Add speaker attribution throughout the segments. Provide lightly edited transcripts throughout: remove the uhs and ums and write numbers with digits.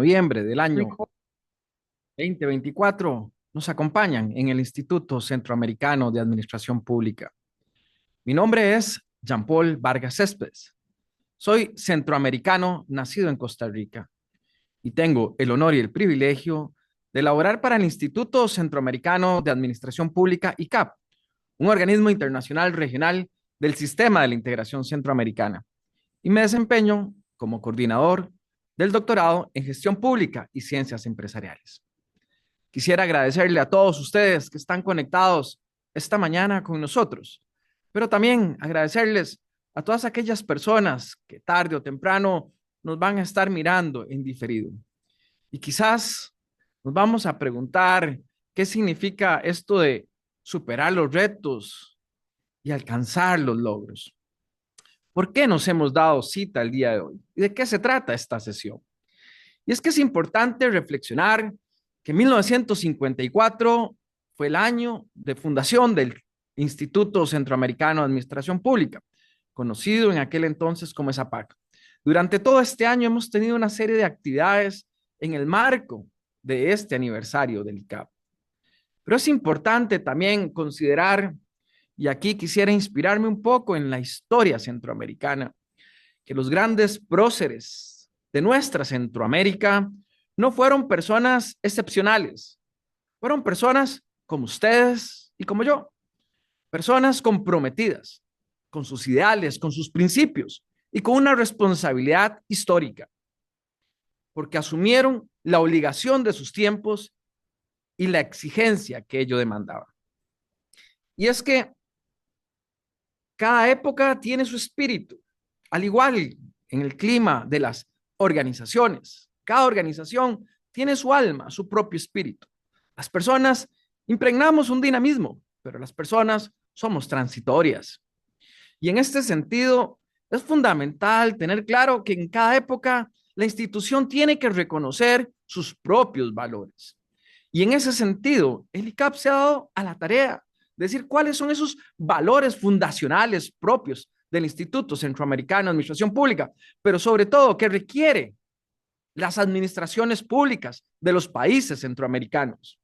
Speaker 1: noviembre del año 2024 nos acompañan en el Instituto Centroamericano de Administración Pública. Mi nombre es Jean-Paul Vargas Céspedes. Soy centroamericano nacido en Costa Rica y tengo el honor y el privilegio de laborar para el Instituto Centroamericano de Administración Pública, ICAP, un organismo internacional regional del Sistema de la Integración Centroamericana, y me desempeño como coordinador del doctorado en Gestión Pública y Ciencias Empresariales. Quisiera agradecerle a todos ustedes que están conectados esta mañana con nosotros, pero también agradecerles a todas aquellas personas que tarde o temprano nos van a estar mirando en diferido. Y quizás nos vamos a preguntar qué significa esto de superar los retos y alcanzar los logros. ¿Por qué nos hemos dado cita el día de hoy? ¿Y de qué se trata esta sesión? Y es que es importante reflexionar que 1954 fue el año de fundación del Instituto Centroamericano de Administración Pública, conocido en aquel entonces como ESAPAC. Durante todo este año hemos tenido una serie de actividades en el marco de este aniversario del ICAP. Pero es importante también considerar, y aquí quisiera inspirarme un poco en la historia centroamericana, que los grandes próceres de nuestra Centroamérica no fueron personas excepcionales, fueron personas como ustedes y como yo, personas comprometidas con sus ideales, con sus principios y con una responsabilidad histórica, porque asumieron la obligación de sus tiempos y la exigencia que ello demandaba. Y es que cada época tiene su espíritu, al igual en el clima de las organizaciones. Cada organización tiene su alma, su propio espíritu. Las personas impregnamos un dinamismo, pero las personas somos transitorias. Y en este sentido, es fundamental tener claro que en cada época la institución tiene que reconocer sus propios valores. Y en ese sentido, el ICAP se ha dado a la tarea de decir cuáles son esos valores fundacionales propios del Instituto Centroamericano de Administración Pública, pero sobre todo que requiere las administraciones públicas de los países centroamericanos.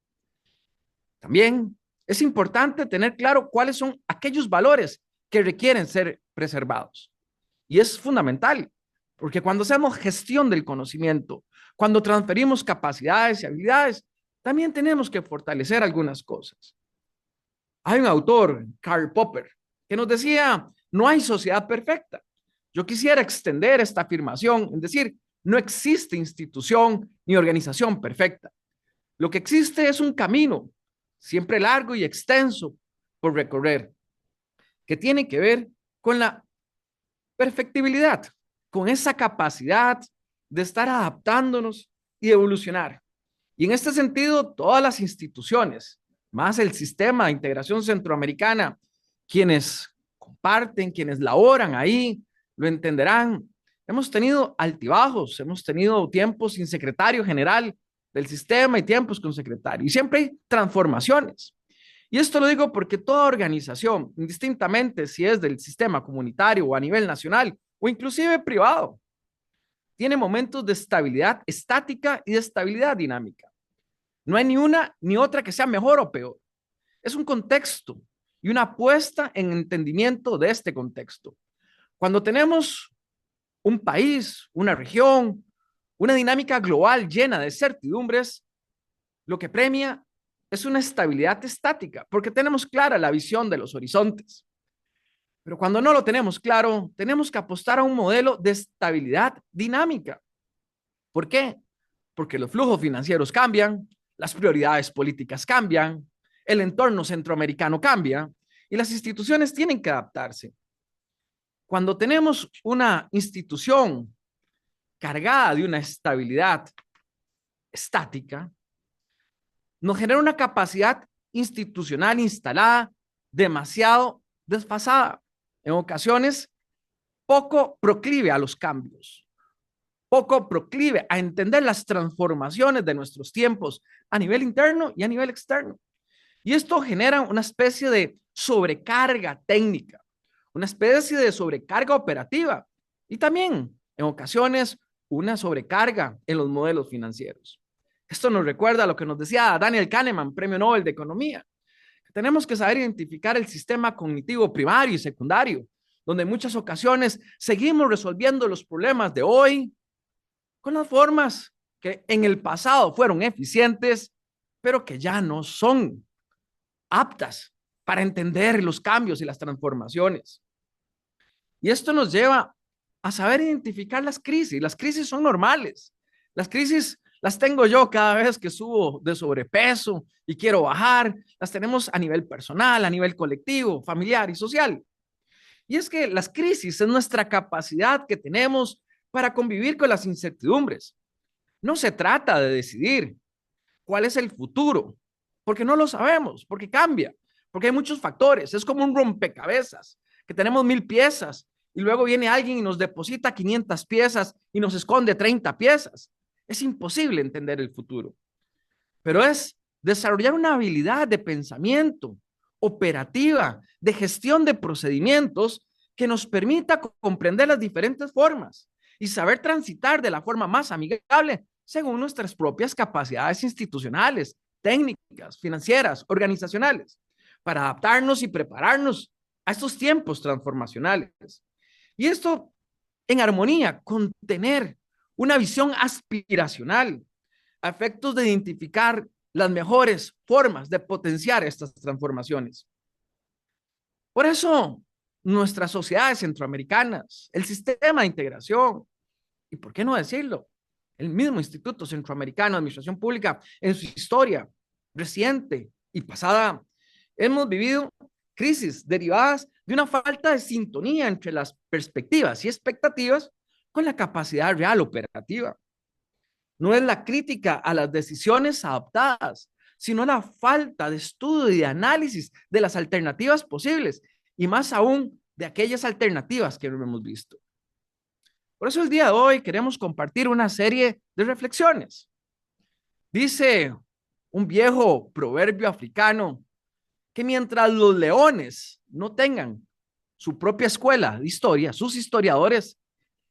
Speaker 1: También es importante tener claro cuáles son aquellos valores que requieren ser preservados. Y es fundamental, porque cuando hacemos gestión del conocimiento, cuando transferimos capacidades y habilidades, también tenemos que fortalecer algunas cosas. Hay un autor, Karl Popper, que nos decía, no hay sociedad perfecta. Yo quisiera extender esta afirmación en decir, no existe institución ni organización perfecta. Lo que existe es un camino, siempre largo y extenso, por recorrer, que tiene que ver con la perfectibilidad, con esa capacidad de estar adaptándonos y evolucionar. Y en este sentido, todas las instituciones, más el sistema de integración centroamericana, quienes comparten, quienes laboran ahí, lo entenderán. Hemos tenido altibajos, hemos tenido tiempos sin secretario general del sistema y tiempos con secretario. Y siempre hay transformaciones. Y esto lo digo porque toda organización, indistintamente si es del sistema comunitario o a nivel nacional o inclusive privado, tiene momentos de estabilidad estática y de estabilidad dinámica. No hay ni una ni otra que sea mejor o peor. Es un contexto y una apuesta en entendimiento de este contexto. Cuando tenemos un país, una región, una dinámica global llena de certidumbres, lo que premia es una estabilidad estática, porque tenemos clara la visión de los horizontes. Pero cuando no lo tenemos claro, tenemos que apostar a un modelo de estabilidad dinámica. ¿Por qué? Porque los flujos financieros cambian, las prioridades políticas cambian, el entorno centroamericano cambia y las instituciones tienen que adaptarse. Cuando tenemos una institución cargada de una estabilidad estática, nos genera una capacidad institucional instalada demasiado desfasada, en ocasiones poco proclive a los cambios, poco proclive a entender las transformaciones de nuestros tiempos a nivel interno y a nivel externo. Y esto genera una especie de sobrecarga técnica, una especie de sobrecarga operativa y también en ocasiones una sobrecarga en los modelos financieros. Esto nos recuerda a lo que nos decía Daniel Kahneman, Premio Nobel de Economía. Tenemos que saber identificar el sistema cognitivo primario y secundario, donde en muchas ocasiones seguimos resolviendo los problemas de hoy con las formas que en el pasado fueron eficientes, pero que ya no son aptas para entender los cambios y las transformaciones. Y esto nos lleva a saber identificar las crisis. Las crisis son normales. Las crisis las tengo yo cada vez que subo de sobrepeso y quiero bajar. Las tenemos a nivel personal, a nivel colectivo, familiar y social. Y es que las crisis es nuestra capacidad que tenemos para convivir con las incertidumbres. No se trata de decidir cuál es el futuro, porque no lo sabemos, porque cambia, porque hay muchos factores. Es como un rompecabezas, que tenemos 1000 piezas y luego viene alguien y nos deposita 500 piezas y nos esconde 30 piezas. Es imposible entender el futuro, pero es desarrollar una habilidad de pensamiento operativa, de gestión de procedimientos que nos permita comprender las diferentes formas y saber transitar de la forma más amigable según nuestras propias capacidades institucionales, técnicas, financieras, organizacionales, para adaptarnos y prepararnos a estos tiempos transformacionales. Y esto en armonía con tener una visión aspiracional a efectos de identificar las mejores formas de potenciar estas transformaciones. Por eso, nuestras sociedades centroamericanas, el sistema de integración, y por qué no decirlo, el mismo Instituto Centroamericano de Administración Pública, en su historia reciente y pasada, hemos vivido crisis derivadas de una falta de sintonía entre las perspectivas y expectativas con la capacidad real operativa. No es la crítica a las decisiones adoptadas, sino la falta de estudio y de análisis de las alternativas posibles y más aún de aquellas alternativas que no hemos visto. Por eso el día de hoy queremos compartir una serie de reflexiones. Dice un viejo proverbio africano que mientras los leones no tengan su propia escuela de historia, sus historiadores,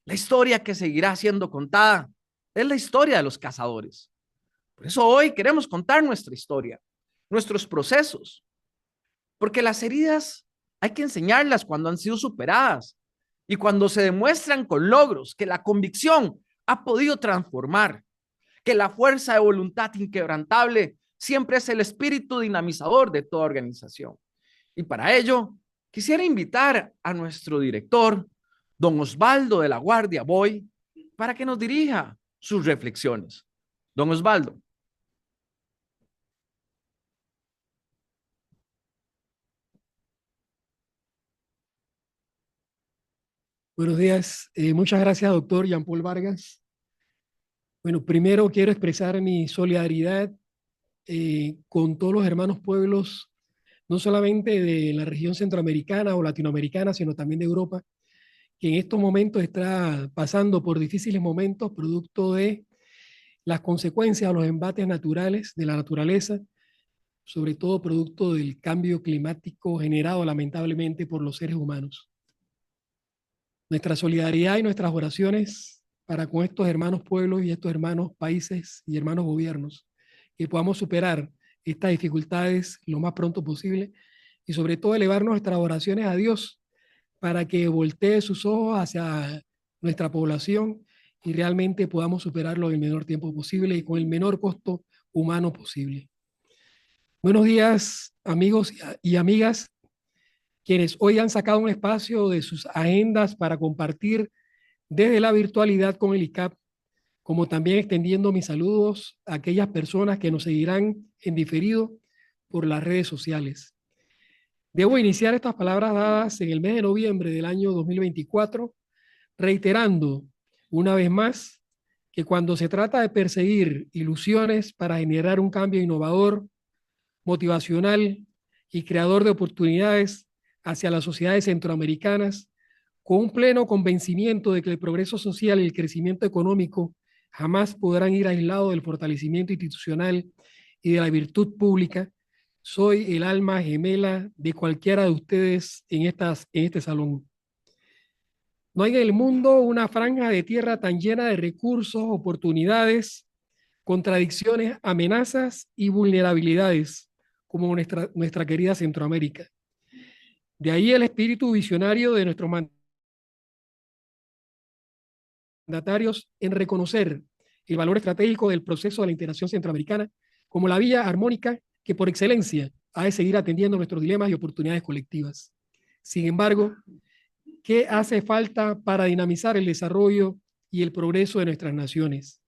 Speaker 1: la historia que seguirá siendo contada es la historia de los cazadores. Por eso hoy queremos contar nuestra historia, nuestros procesos, porque las heridas hay que enseñarlas cuando han sido superadas y cuando se demuestran con logros que la convicción ha podido transformar, que la fuerza de voluntad inquebrantable siempre es el espíritu dinamizador de toda organización. Y para ello, quisiera invitar a nuestro director, don Osvaldo de la Guardia Boy, para que nos dirija sus reflexiones. Don Osvaldo.
Speaker 2: Buenos días. Muchas gracias, doctor Jean-Paul Vargas. Bueno, primero quiero expresar mi solidaridad con todos los hermanos pueblos, no solamente de la región centroamericana o latinoamericana, sino también de Europa, que en estos momentos está pasando por difíciles momentos producto de las consecuencias o los embates naturales de la naturaleza, sobre todo producto del cambio climático generado lamentablemente por los seres humanos. Nuestra solidaridad y nuestras oraciones para con estos hermanos pueblos y estos hermanos países y hermanos gobiernos, que podamos superar estas dificultades lo más pronto posible y sobre todo elevar nuestras oraciones a Dios para que voltee sus ojos hacia nuestra población y realmente podamos superarlo en el menor tiempo posible y con el menor costo humano posible. Buenos días, amigos y amigas, quienes hoy han sacado un espacio de sus agendas para compartir desde la virtualidad con el ICAP, como también extendiendo mis saludos a aquellas personas que nos seguirán en diferido por las redes sociales. Debo iniciar estas palabras dadas en el mes de noviembre del año 2024, reiterando una vez más que cuando se trata de perseguir ilusiones para generar un cambio innovador, motivacional y creador de oportunidades hacia las sociedades centroamericanas, con un pleno convencimiento de que el progreso social y el crecimiento económico jamás podrán ir aislados del fortalecimiento institucional y de la virtud pública, soy el alma gemela de cualquiera de ustedes en este salón. No hay en el mundo una franja de tierra tan llena de recursos, oportunidades, contradicciones, amenazas y vulnerabilidades como nuestra querida Centroamérica. De ahí el espíritu visionario de nuestros mandatarios en reconocer el valor estratégico del proceso de la integración centroamericana como la vía armónica que por excelencia ha de seguir atendiendo nuestros dilemas y oportunidades colectivas. Sin embargo, ¿qué hace falta para dinamizar el desarrollo y el progreso de nuestras naciones?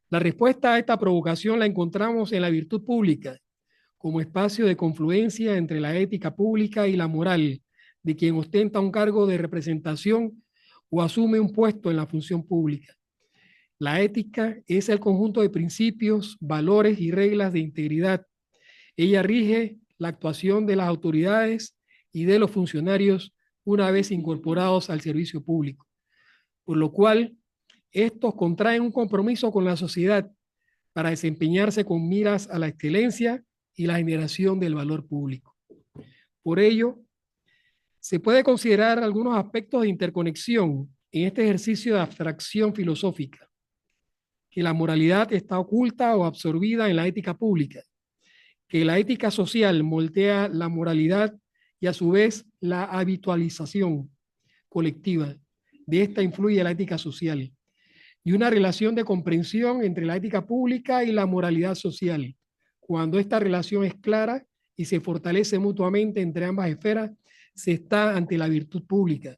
Speaker 2: La respuesta a esta provocación la encontramos en la virtud pública, como espacio de confluencia entre la ética pública y la moral de quien ostenta un cargo de representación o asume un puesto en la función pública. La ética es el conjunto de principios, valores y reglas de integridad. Ella rige la actuación de las autoridades y de los funcionarios una vez incorporados al servicio público, por lo cual estos contraen un compromiso con la sociedad para desempeñarse con miras a la excelencia y la generación del valor público. Por ello, se puede considerar algunos aspectos de interconexión en este ejercicio de abstracción filosófica, que la moralidad está oculta o absorbida en la ética pública, que la ética social moldea la moralidad y a su vez la habitualización colectiva. De esta influye la ética social y una relación de comprensión entre la ética pública y la moralidad social. Cuando esta relación es clara y se fortalece mutuamente entre ambas esferas, se está ante la virtud pública,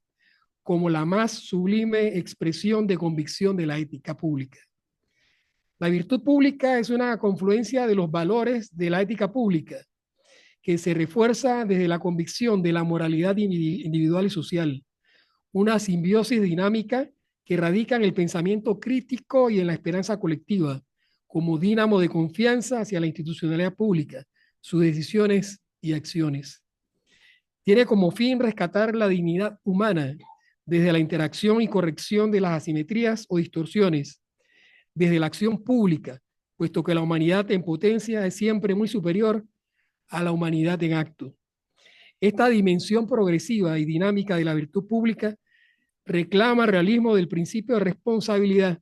Speaker 2: como la más sublime expresión de convicción de la ética pública. La virtud pública es una confluencia de los valores de la ética pública, que se refuerza desde la convicción de la moralidad individual y social, una simbiosis dinámica que radica en el pensamiento crítico y en la esperanza colectiva, como dínamo de confianza hacia la institucionalidad pública, sus decisiones y acciones. Tiene como fin rescatar la dignidad humana desde la interacción y corrección de las asimetrías o distorsiones, desde la acción pública, puesto que la humanidad en potencia es siempre muy superior a la humanidad en acto. Esta dimensión progresiva y dinámica de la virtud pública reclama realismo del principio de responsabilidad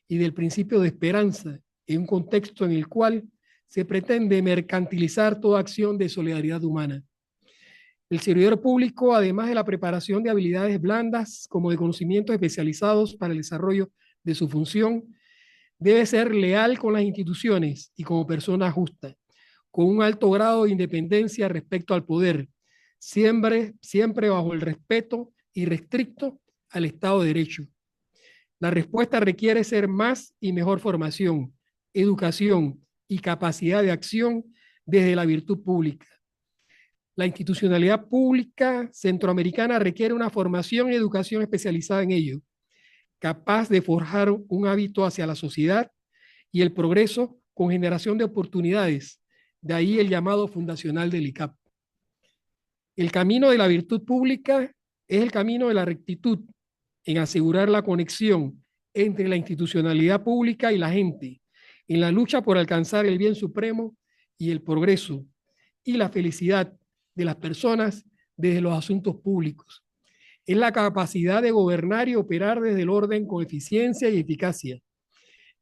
Speaker 2: y del principio de esperanza en un contexto en el cual se pretende mercantilizar toda acción de solidaridad humana. El servidor público, además de la preparación de habilidades blandas como de conocimientos especializados para el desarrollo de su función, debe ser leal con las instituciones y como persona justa, con un alto grado de independencia respecto al poder, siempre bajo el respeto irrestricto al Estado de Derecho. La respuesta requiere ser más y mejor formación, educación y capacidad de acción desde la virtud pública. La institucionalidad pública centroamericana requiere una formación y educación especializada en ello, capaz de forjar un hábito hacia la sociedad y el progreso con generación de oportunidades. De ahí el llamado fundacional del ICAP. El camino de la virtud pública es el camino de la rectitud en asegurar la conexión entre la institucionalidad pública y la gente, en la lucha por alcanzar el bien supremo y el progreso y la felicidad de las personas desde los asuntos públicos. Es la capacidad de gobernar y operar desde el orden con eficiencia y eficacia.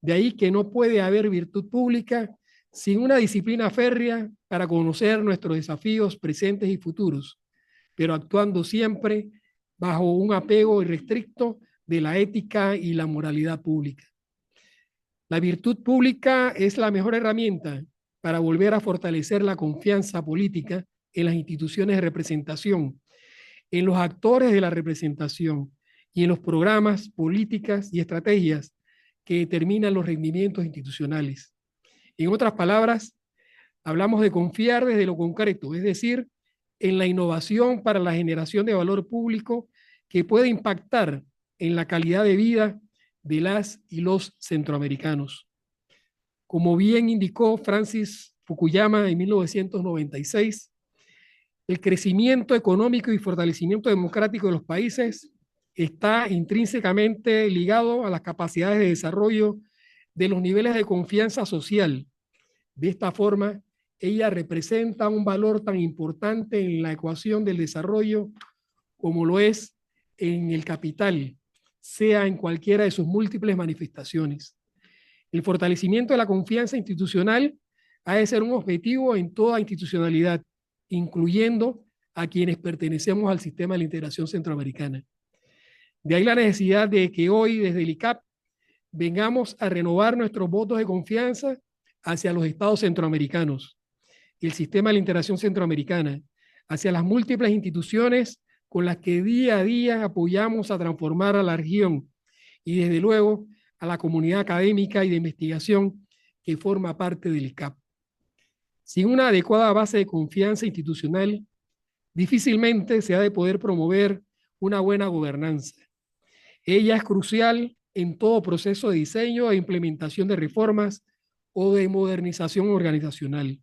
Speaker 2: De ahí que no puede haber virtud pública sin una disciplina férrea para conocer nuestros desafíos presentes y futuros, pero actuando siempre bajo un apego irrestricto de la ética y la moralidad pública. La virtud pública es la mejor herramienta para volver a fortalecer la confianza política en las instituciones de representación, en los actores de la representación y en los programas, políticas y estrategias que determinan los rendimientos institucionales. En otras palabras, hablamos de confiar desde lo concreto, es decir, en la innovación para la generación de valor público que puede impactar en la calidad de vida de las y los centroamericanos. Como bien indicó Francis Fukuyama en 1996, el crecimiento económico y fortalecimiento democrático de los países está intrínsecamente ligado a las capacidades de desarrollo de los niveles de confianza social. De esta forma, ella representa un valor tan importante en la ecuación del desarrollo como lo es en el capital, sea en cualquiera de sus múltiples manifestaciones. El fortalecimiento de la confianza institucional ha de ser un objetivo en toda institucionalidad, incluyendo a quienes pertenecemos al sistema de la integración centroamericana. De ahí la necesidad de que hoy, desde el ICAP, vengamos a renovar nuestros votos de confianza hacia los estados centroamericanos, el sistema de la integración centroamericana, hacia las múltiples instituciones con las que día a día apoyamos a transformar a la región y desde luego a la comunidad académica y de investigación que forma parte del ICAP. Sin una adecuada base de confianza institucional, difícilmente se ha de poder promover una buena gobernanza. Ella es crucial en todo proceso de diseño e implementación de reformas o de modernización organizacional.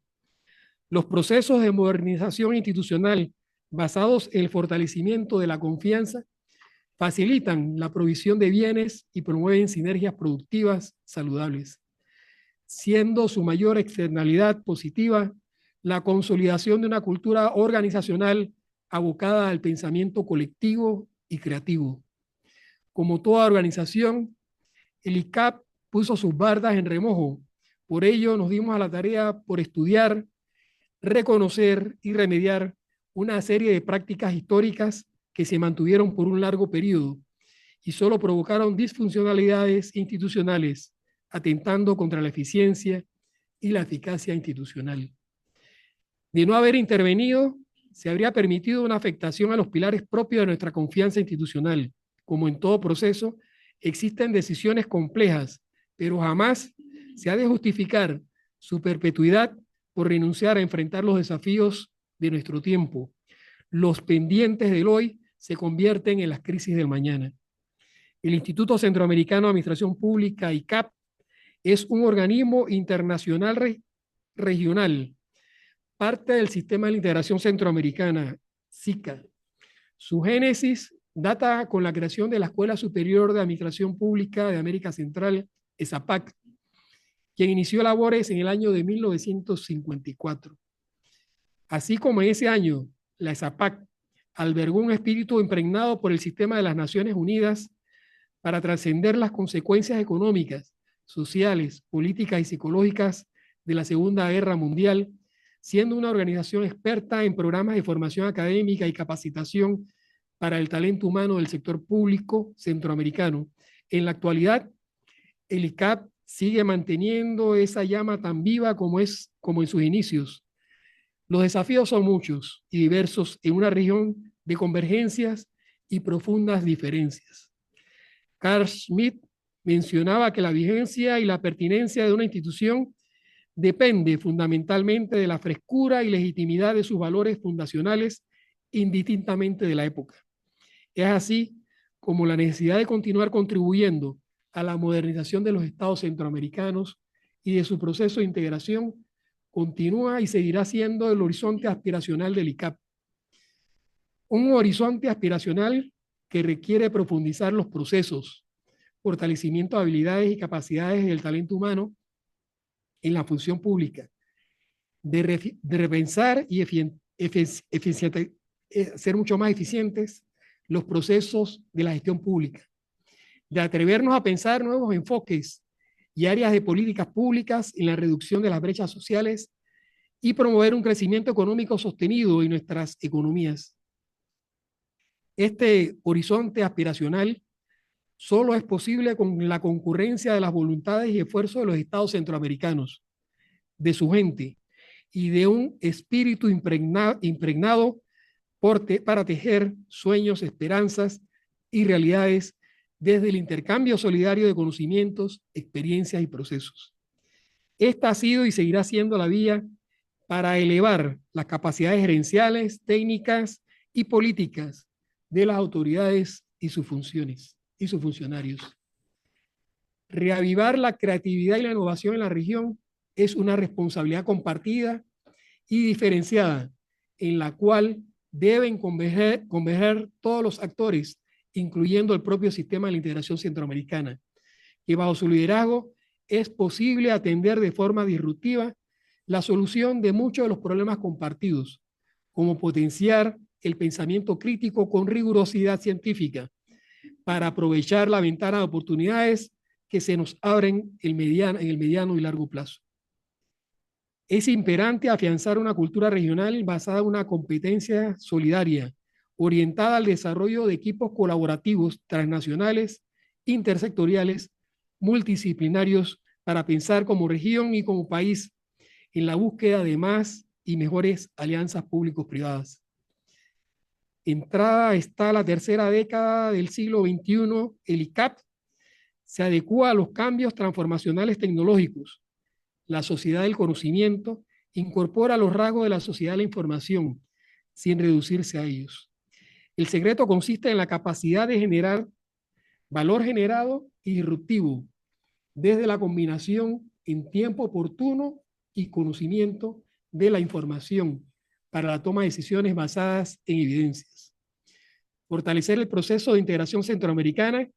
Speaker 2: Los procesos de modernización institucional basados en el fortalecimiento de la confianza facilitan la provisión de bienes y promueven sinergias productivas saludables, siendo su mayor externalidad positiva la consolidación de una cultura organizacional abocada al pensamiento colectivo y creativo. Como toda organización, el ICAP puso sus bardas en remojo. Por ello, nos dimos a la tarea por estudiar, reconocer y remediar una serie de prácticas históricas que se mantuvieron por un largo periodo y solo provocaron disfuncionalidades institucionales, atentando contra la eficiencia y la eficacia institucional. De no haber intervenido, se habría permitido una afectación a los pilares propios de nuestra confianza institucional. Como en todo proceso, existen decisiones complejas, pero jamás se ha de justificar su perpetuidad por renunciar a enfrentar los desafíos de nuestro tiempo. Los pendientes del hoy se convierten en las crisis del mañana. El Instituto Centroamericano de Administración Pública, ICAP, es un organismo internacional regional, parte del Sistema de la Integración Centroamericana, SICA. Su génesis data con la creación de la Escuela Superior de Administración Pública de América Central, ESAPAC, quien inició labores en el año de 1954. Así como en ese año, la ESAPAC albergó un espíritu impregnado por el sistema de las Naciones Unidas para trascender las consecuencias económicas, sociales, políticas y psicológicas de la Segunda Guerra Mundial, siendo una organización experta en programas de formación académica y capacitación para el talento humano del sector público centroamericano. En la actualidad, el ICAP sigue manteniendo esa llama tan viva como en sus inicios. Los desafíos son muchos y diversos en una región de convergencias y profundas diferencias. Carl Schmitt mencionaba que la vigencia y la pertinencia de una institución depende fundamentalmente de la frescura y legitimidad de sus valores fundacionales, indistintamente de la época. Es así como la necesidad de continuar contribuyendo a la modernización de los estados centroamericanos y de su proceso de integración continúa y seguirá siendo el horizonte aspiracional del ICAP. Un horizonte aspiracional que requiere profundizar los procesos, fortalecimiento de habilidades y capacidades del talento humano en la función pública, de repensar y ser mucho más eficientes los procesos de la gestión pública, de atrevernos a pensar nuevos enfoques y áreas de políticas públicas en la reducción de las brechas sociales y promover un crecimiento económico sostenido en nuestras economías. Este horizonte aspiracional solo es posible con la concurrencia de las voluntades y esfuerzos de los estados centroamericanos, de su gente y de un espíritu impregnado para tejer sueños, esperanzas y realidades desde el intercambio solidario de conocimientos, experiencias y procesos. Esta ha sido y seguirá siendo la vía para elevar las capacidades gerenciales, técnicas y políticas de las autoridades y sus funciones y sus funcionarios. Reavivar la creatividad y la innovación en la región es una responsabilidad compartida y diferenciada en la cual deben converger todos los actores, incluyendo el propio sistema de la integración centroamericana, que bajo su liderazgo es posible atender de forma disruptiva la solución de muchos de los problemas compartidos, como potenciar el pensamiento crítico con rigurosidad científica para aprovechar la ventana de oportunidades que se nos abren en el mediano y largo plazo. Es imperante afianzar una cultura regional basada en una competencia solidaria, orientada al desarrollo de equipos colaborativos transnacionales, intersectoriales, multidisciplinarios, para pensar como región y como país en la búsqueda de más y mejores alianzas público-privadas. Entrada está la tercera década del siglo XXI, el ICAP se adecua a los cambios transformacionales tecnológicos. La sociedad del conocimiento incorpora los rasgos de la sociedad de la información, sin reducirse a ellos. El secreto consiste en la capacidad de generar valor generado y disruptivo, desde la combinación en tiempo oportuno y conocimiento de la información para la toma de decisiones basadas en evidencias. Fortalecer el proceso de integración centroamericana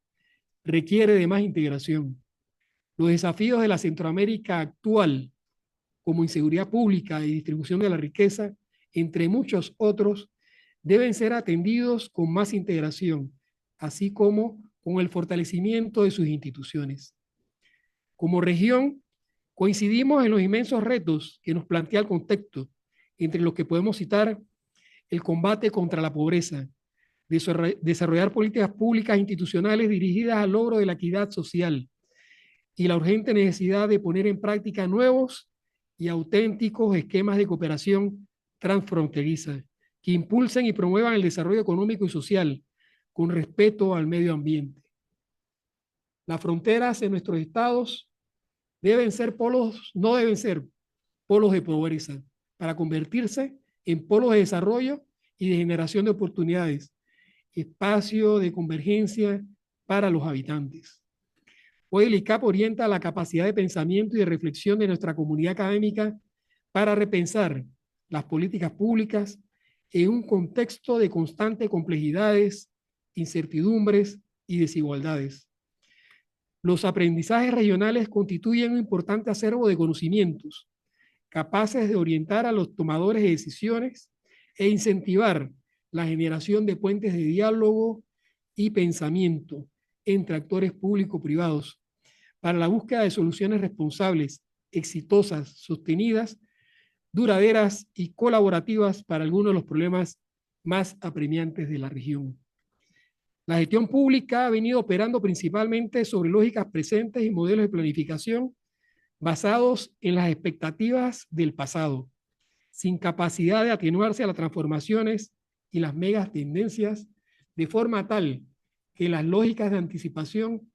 Speaker 2: requiere de más integración. Los desafíos de la Centroamérica actual, como inseguridad pública y distribución de la riqueza, entre muchos otros, deben ser atendidos con más integración, así como con el fortalecimiento de sus instituciones. Como región, coincidimos en los inmensos retos que nos plantea el contexto, entre los que podemos citar el combate contra la pobreza, desarrollar políticas públicas institucionales dirigidas al logro de la equidad social y la urgente necesidad de poner en práctica nuevos y auténticos esquemas de cooperación transfronteriza que impulsen y promuevan el desarrollo económico y social con respeto al medio ambiente. Las fronteras en nuestros estados deben ser polos, no deben ser polos de pobreza, para convertirse en polos de desarrollo y de generación de oportunidades, espacio de convergencia para los habitantes. Hoy el ICAP orienta la capacidad de pensamiento y de reflexión de nuestra comunidad académica para repensar las políticas públicas en un contexto de constantes complejidades, incertidumbres y desigualdades. Los aprendizajes regionales constituyen un importante acervo de conocimientos, capaces de orientar a los tomadores de decisiones e incentivar la generación de puentes de diálogo y pensamiento entre actores público-privados para la búsqueda de soluciones responsables, exitosas, sostenidas, duraderas y colaborativas para algunos de los problemas más apremiantes de la región. La gestión pública ha venido operando principalmente sobre lógicas presentes y modelos de planificación basados en las expectativas del pasado, sin capacidad de atenuarse a las transformaciones y las megas tendencias, de forma tal que las lógicas de anticipación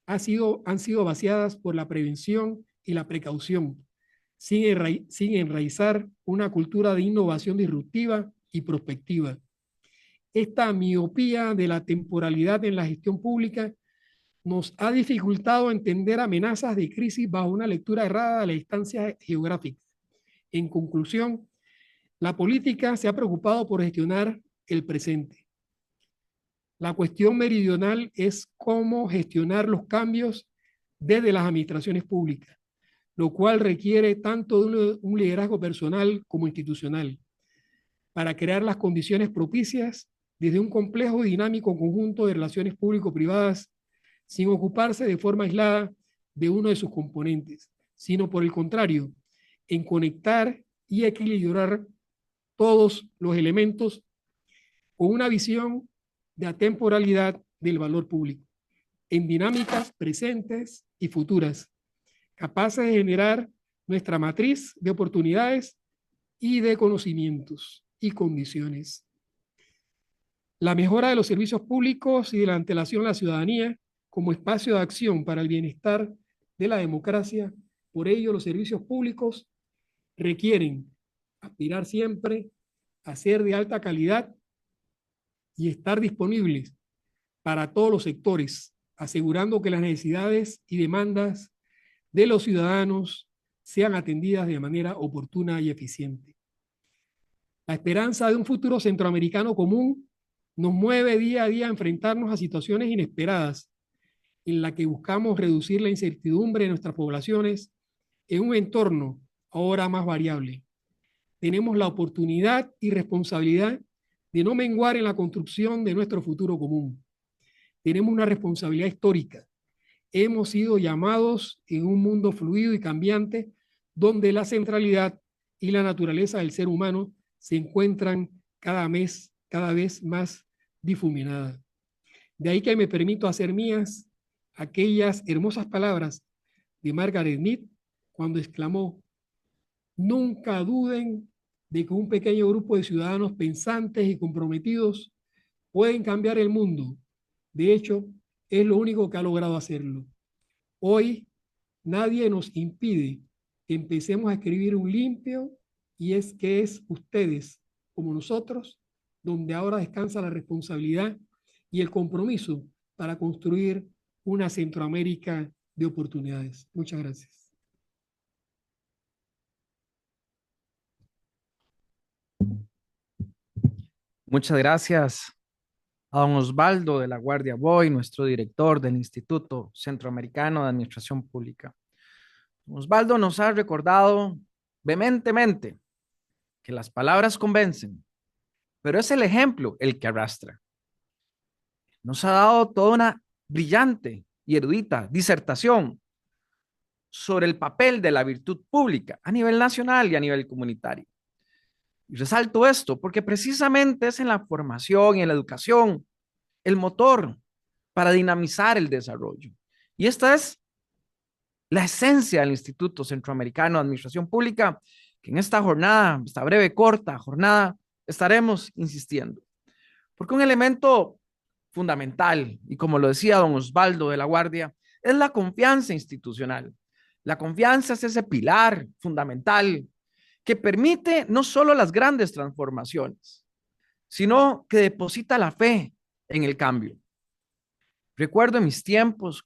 Speaker 2: han sido vaciadas por la prevención y la precaución, sin enraizar una cultura de innovación disruptiva y prospectiva. Esta miopía de la temporalidad en la gestión pública nos ha dificultado entender amenazas de crisis bajo una lectura errada de la distancia geográfica. En conclusión, la política se ha preocupado por gestionar el presente. La cuestión meridional es cómo gestionar los cambios desde las administraciones públicas, lo cual requiere tanto de un liderazgo personal como institucional, para crear las condiciones propicias desde un complejo y dinámico conjunto de relaciones público-privadas, sin ocuparse de forma aislada de uno de sus componentes, sino por el contrario, en conectar y equilibrar todos los elementos con una visión de atemporalidad del valor público, en dinámicas presentes y futuras, capaces de generar nuestra matriz de oportunidades y de conocimientos y condiciones. La mejora de los servicios públicos y de la antelación a la ciudadanía como espacio de acción para el bienestar de la democracia. Por ello, los servicios públicos requieren aspirar siempre a ser de alta calidad y estar disponibles para todos los sectores, asegurando que las necesidades y demandas de los ciudadanos sean atendidas de manera oportuna y eficiente. La esperanza de un futuro centroamericano común nos mueve día a día a enfrentarnos a situaciones inesperadas en la que buscamos reducir la incertidumbre de nuestras poblaciones en un entorno ahora más variable. Tenemos la oportunidad y responsabilidad de no menguar en la construcción de nuestro futuro común. Tenemos una responsabilidad histórica. Hemos sido llamados en un mundo fluido y cambiante donde la centralidad y la naturaleza del ser humano se encuentran cada vez más difuminadas. De ahí que me permito hacer mías aquellas hermosas palabras de Margaret Mead cuando exclamó: nunca duden de que un pequeño grupo de ciudadanos pensantes y comprometidos pueden cambiar el mundo. De hecho, es lo único que ha logrado hacerlo. Hoy nadie nos impide que empecemos a escribir un limpio, y es que es ustedes, como nosotros, donde ahora descansa la responsabilidad y el compromiso para construir una Centroamérica de oportunidades. Muchas gracias.
Speaker 1: Muchas gracias a don Osvaldo de la Guardia Boy, nuestro director del Instituto Centroamericano de Administración Pública. Osvaldo nos ha recordado vehementemente que las palabras convencen, pero es el ejemplo el que arrastra. Nos ha dado toda una brillante y erudita disertación sobre el papel de la virtud pública a nivel nacional y a nivel comunitario. Y resalto esto porque precisamente es en la formación y en la educación el motor para dinamizar el desarrollo. Y esta es la esencia del Instituto Centroamericano de Administración Pública, que en esta jornada, esta breve, corta jornada, estaremos insistiendo. Porque un elemento fundamental, y como lo decía don Osvaldo de la Guardia, es la confianza institucional. La confianza es ese pilar fundamental que permite no solo las grandes transformaciones, sino que deposita la fe en el cambio. Recuerdo en mis tiempos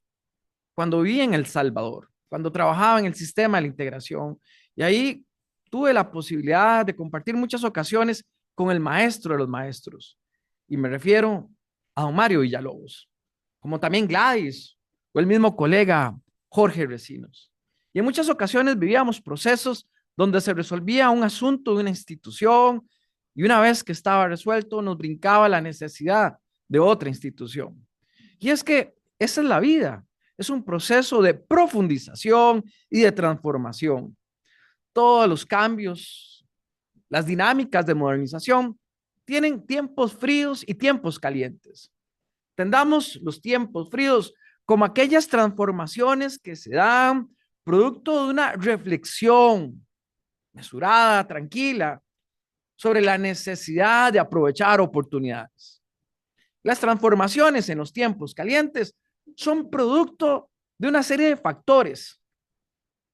Speaker 1: cuando viví en El Salvador, cuando trabajaba en el sistema de la integración, y ahí tuve la posibilidad de compartir muchas ocasiones con el maestro de los maestros, y me refiero a don Mario Villalobos, como también Gladys o el mismo colega Jorge Recinos. Y en muchas ocasiones vivíamos procesos donde se resolvía un asunto de una institución y una vez que estaba resuelto nos brincaba la necesidad de otra institución. Y es que esa es la vida, es un proceso de profundización y de transformación. Todos los cambios, las dinámicas de modernización tienen tiempos fríos y tiempos calientes. Tendamos los tiempos fríos como aquellas transformaciones que se dan producto de una reflexión mesurada, tranquila, sobre la necesidad de aprovechar oportunidades. Las transformaciones en los tiempos calientes son producto de una serie de factores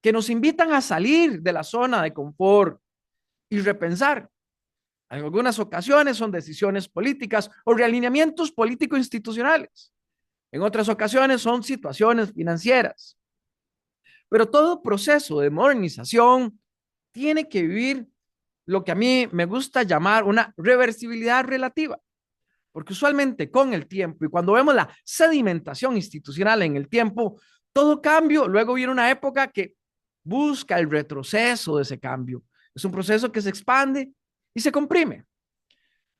Speaker 1: que nos invitan a salir de la zona de confort y repensar. En algunas ocasiones son decisiones políticas o realineamientos político-institucionales. En otras ocasiones son situaciones financieras. Pero todo proceso de modernización tiene que vivir lo que a mí me gusta llamar una reversibilidad relativa. Porque usualmente con el tiempo y cuando vemos la sedimentación institucional en el tiempo, todo cambio, luego viene una época que busca el retroceso de ese cambio. Es un proceso que se expande y se comprime.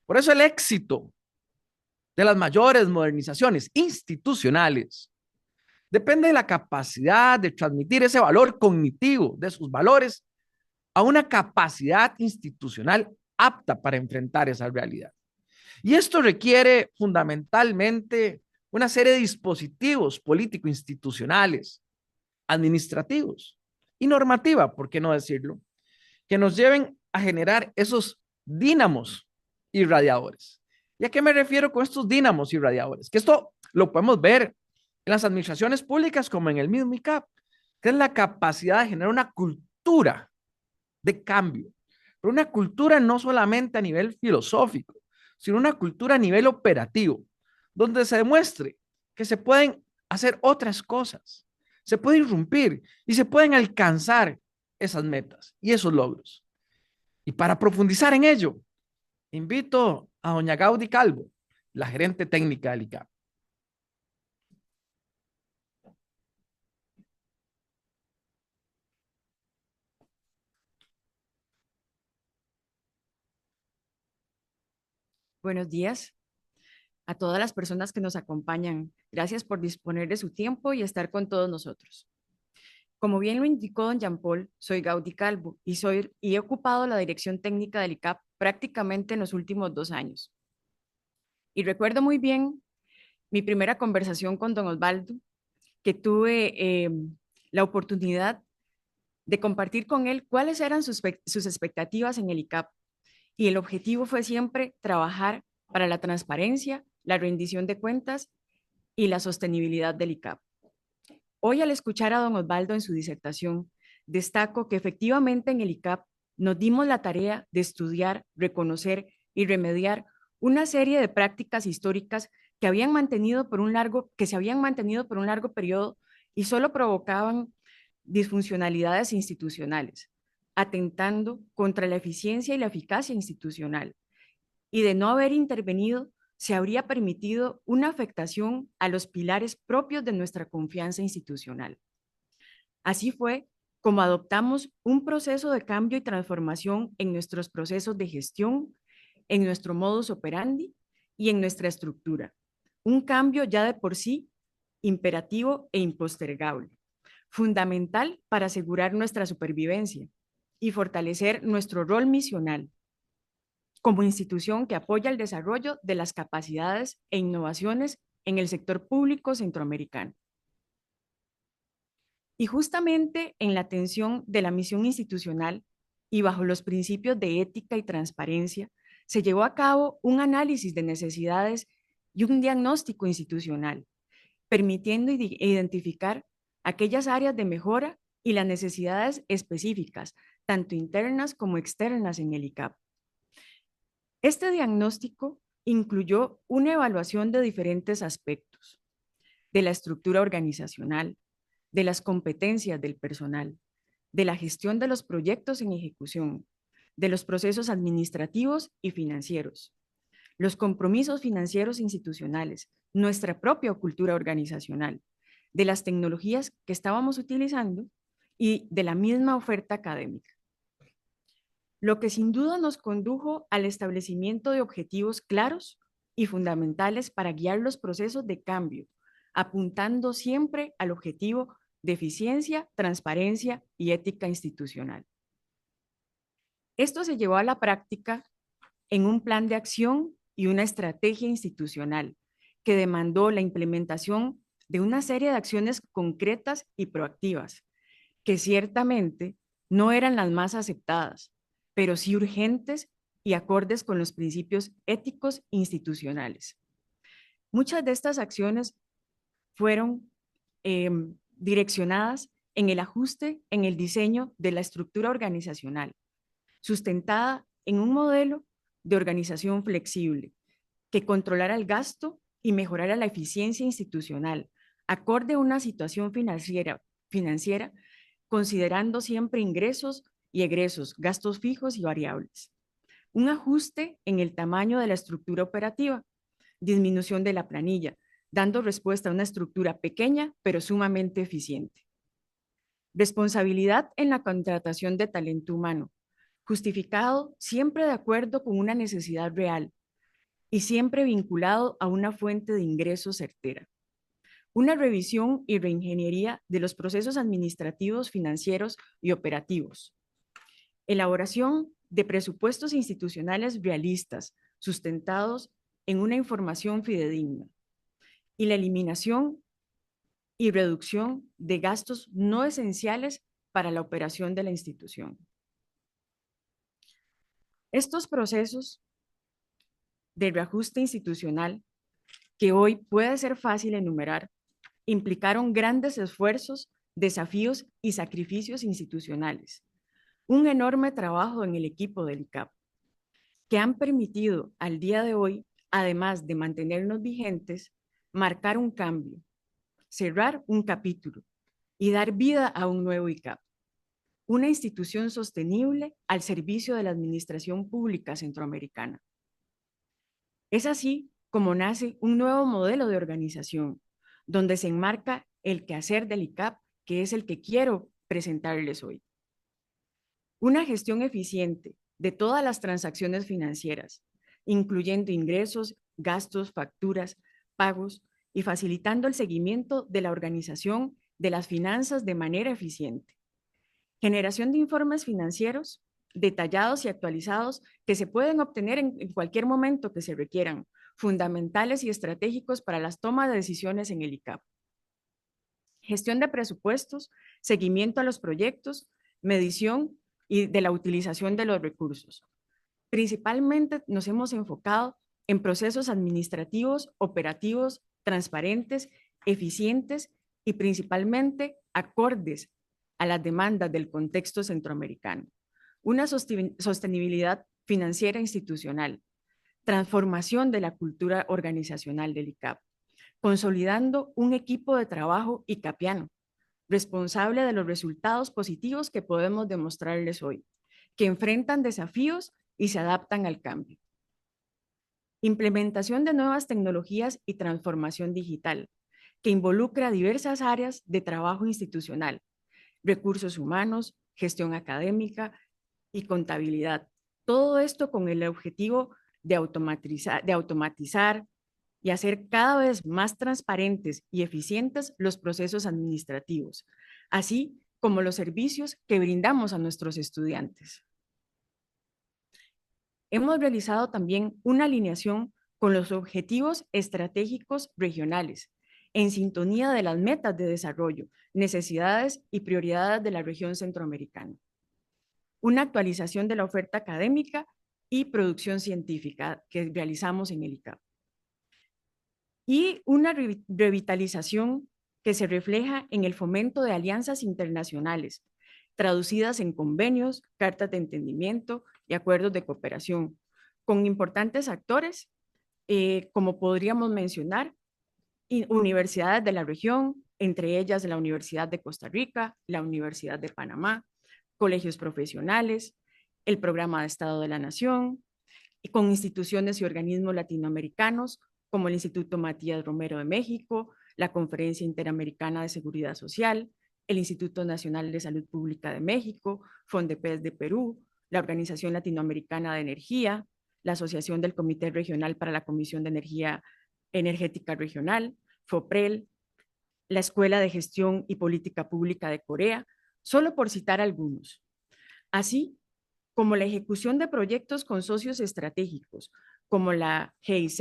Speaker 1: Por eso el éxito de las mayores modernizaciones institucionales depende de la capacidad de transmitir ese valor cognitivo de sus valores a una capacidad institucional apta para enfrentar esa realidad. Y esto requiere fundamentalmente una serie de dispositivos político-institucionales, administrativos y normativa, ¿por qué no decirlo?, que nos lleven a generar esos dínamos irradiadores. ¿Y a qué me refiero con estos dínamos irradiadores? Que esto lo podemos ver en las administraciones públicas como en el mismo ICAP, que es la capacidad de generar una cultura de cambio, pero una cultura no solamente a nivel filosófico, sino una cultura a nivel operativo, donde se demuestre que se pueden hacer otras cosas, se puede irrumpir y se pueden alcanzar esas metas y esos logros. Y para profundizar en ello, invito a doña Gaudí Calvo, la gerente técnica del ICAP.
Speaker 3: Buenos días a todas las personas que nos acompañan. Gracias por disponer de su tiempo y estar con todos nosotros. Como bien lo indicó don Jean Paul, soy Gaudí Calvo y he ocupado la dirección técnica del ICAP prácticamente en los últimos 2 años. Y recuerdo muy bien mi primera conversación con don Osvaldo, que tuve la oportunidad de compartir con él cuáles eran sus expectativas en el ICAP. Y el objetivo fue siempre trabajar para la transparencia, la rendición de cuentas y la sostenibilidad del ICAP. Hoy, al escuchar a don Osvaldo en su disertación, destaco que efectivamente en el ICAP nos dimos la tarea de estudiar, reconocer y remediar una serie de prácticas históricas que se habían mantenido por un largo periodo y solo provocaban disfuncionalidades institucionales, atentando contra la eficiencia y la eficacia institucional. Y de no haber intervenido, se habría permitido una afectación a los pilares propios de nuestra confianza institucional. Así fue como adoptamos un proceso de cambio y transformación en nuestros procesos de gestión, en nuestro modus operandi y en nuestra estructura. Un cambio ya de por sí imperativo e impostergable, fundamental para asegurar nuestra supervivencia y fortalecer nuestro rol misional como institución que apoya el desarrollo de las capacidades e innovaciones en el sector público centroamericano. Y justamente en la atención de la misión institucional y bajo los principios de ética y transparencia, se llevó a cabo un análisis de necesidades y un diagnóstico institucional, permitiendo identificar aquellas áreas de mejora y las necesidades específicas, tanto internas como externas en el ICAP. Este diagnóstico incluyó una evaluación de diferentes aspectos, de la estructura organizacional, de las competencias del personal, de la gestión de los proyectos en ejecución, de los procesos administrativos y financieros, los compromisos financieros institucionales, nuestra propia cultura organizacional, de las tecnologías que estábamos utilizando y de la misma oferta académica. Lo que sin duda nos condujo al establecimiento de objetivos claros y fundamentales para guiar los procesos de cambio, apuntando siempre al objetivo de eficiencia, transparencia y ética institucional. Esto se llevó a la práctica en un plan de acción y una estrategia institucional que demandó la implementación de una serie de acciones concretas y proactivas, que ciertamente no eran las más aceptadas, pero sí urgentes y acordes con los principios éticos institucionales. Muchas de estas acciones fueron direccionadas en el ajuste, en el diseño de la estructura organizacional, sustentada en un modelo de organización flexible que controlara el gasto y mejorara la eficiencia institucional, acorde a una situación financiera considerando siempre ingresos y egresos, gastos fijos y variables. Un ajuste en el tamaño de la estructura operativa, disminución de la planilla, dando respuesta a una estructura pequeña pero sumamente eficiente. Responsabilidad en la contratación de talento humano, justificado siempre de acuerdo con una necesidad real y siempre vinculado a una fuente de ingresos certera. Una revisión y reingeniería de los procesos administrativos, financieros y operativos. Elaboración de presupuestos institucionales realistas, sustentados en una información fidedigna. Y la eliminación y reducción de gastos no esenciales para la operación de la institución. Estos procesos de reajuste institucional, que hoy puede ser fácil enumerar, implicaron grandes esfuerzos, desafíos y sacrificios institucionales. Un enorme trabajo en el equipo del ICAP, que han permitido al día de hoy, además de mantenernos vigentes, marcar un cambio, cerrar un capítulo y dar vida a un nuevo ICAP, una institución sostenible al servicio de la administración pública centroamericana. Es así como nace un nuevo modelo de organización, donde se enmarca el quehacer del ICAP, que es el que quiero presentarles hoy. Una gestión eficiente de todas las transacciones financieras, incluyendo ingresos, gastos, facturas, pagos y facilitando el seguimiento de la organización de las finanzas de manera eficiente. Generación de informes financieros detallados y actualizados que se pueden obtener en cualquier momento que se requieran, fundamentales y estratégicos para las tomas de decisiones en el ICAP. Gestión de presupuestos, seguimiento a los proyectos, medición y de la utilización de los recursos. Principalmente nos hemos enfocado en procesos administrativos, operativos, transparentes, eficientes y principalmente acordes a las demandas del contexto centroamericano. Una sostenibilidad financiera institucional, transformación de la cultura organizacional del ICAP, consolidando un equipo de trabajo icapiano, responsable de los resultados positivos que podemos demostrarles hoy, que enfrentan desafíos y se adaptan al cambio. Implementación de nuevas tecnologías y transformación digital, que involucra diversas áreas de trabajo institucional, recursos humanos, gestión académica y contabilidad. Todo esto con el objetivo de automatizar y hacer cada vez más transparentes y eficientes los procesos administrativos, así como los servicios que brindamos a nuestros estudiantes. Hemos realizado también una alineación con los objetivos estratégicos regionales, en sintonía de las metas de desarrollo, necesidades y prioridades de la región centroamericana. Una actualización de la oferta académica y producción científica que realizamos en el ICAP. Y una revitalización que se refleja en el fomento de alianzas internacionales, traducidas en convenios, cartas de entendimiento y acuerdos de cooperación, con importantes actores, como podríamos mencionar, universidades de la región, entre ellas la Universidad de Costa Rica, la Universidad de Panamá, colegios profesionales, el Programa de Estado de la Nación, y con instituciones y organismos latinoamericanos, como el Instituto Matías Romero de México, la Conferencia Interamericana de Seguridad Social, el Instituto Nacional de Salud Pública de México, FONDEPES de Perú, la Organización Latinoamericana de Energía, la Asociación del Comité Regional para la Comisión de Energía Energética Regional, FOPREL, la Escuela de Gestión y Política Pública de Corea, solo por citar algunos. Así como la ejecución de proyectos con socios estratégicos, como la GIZ,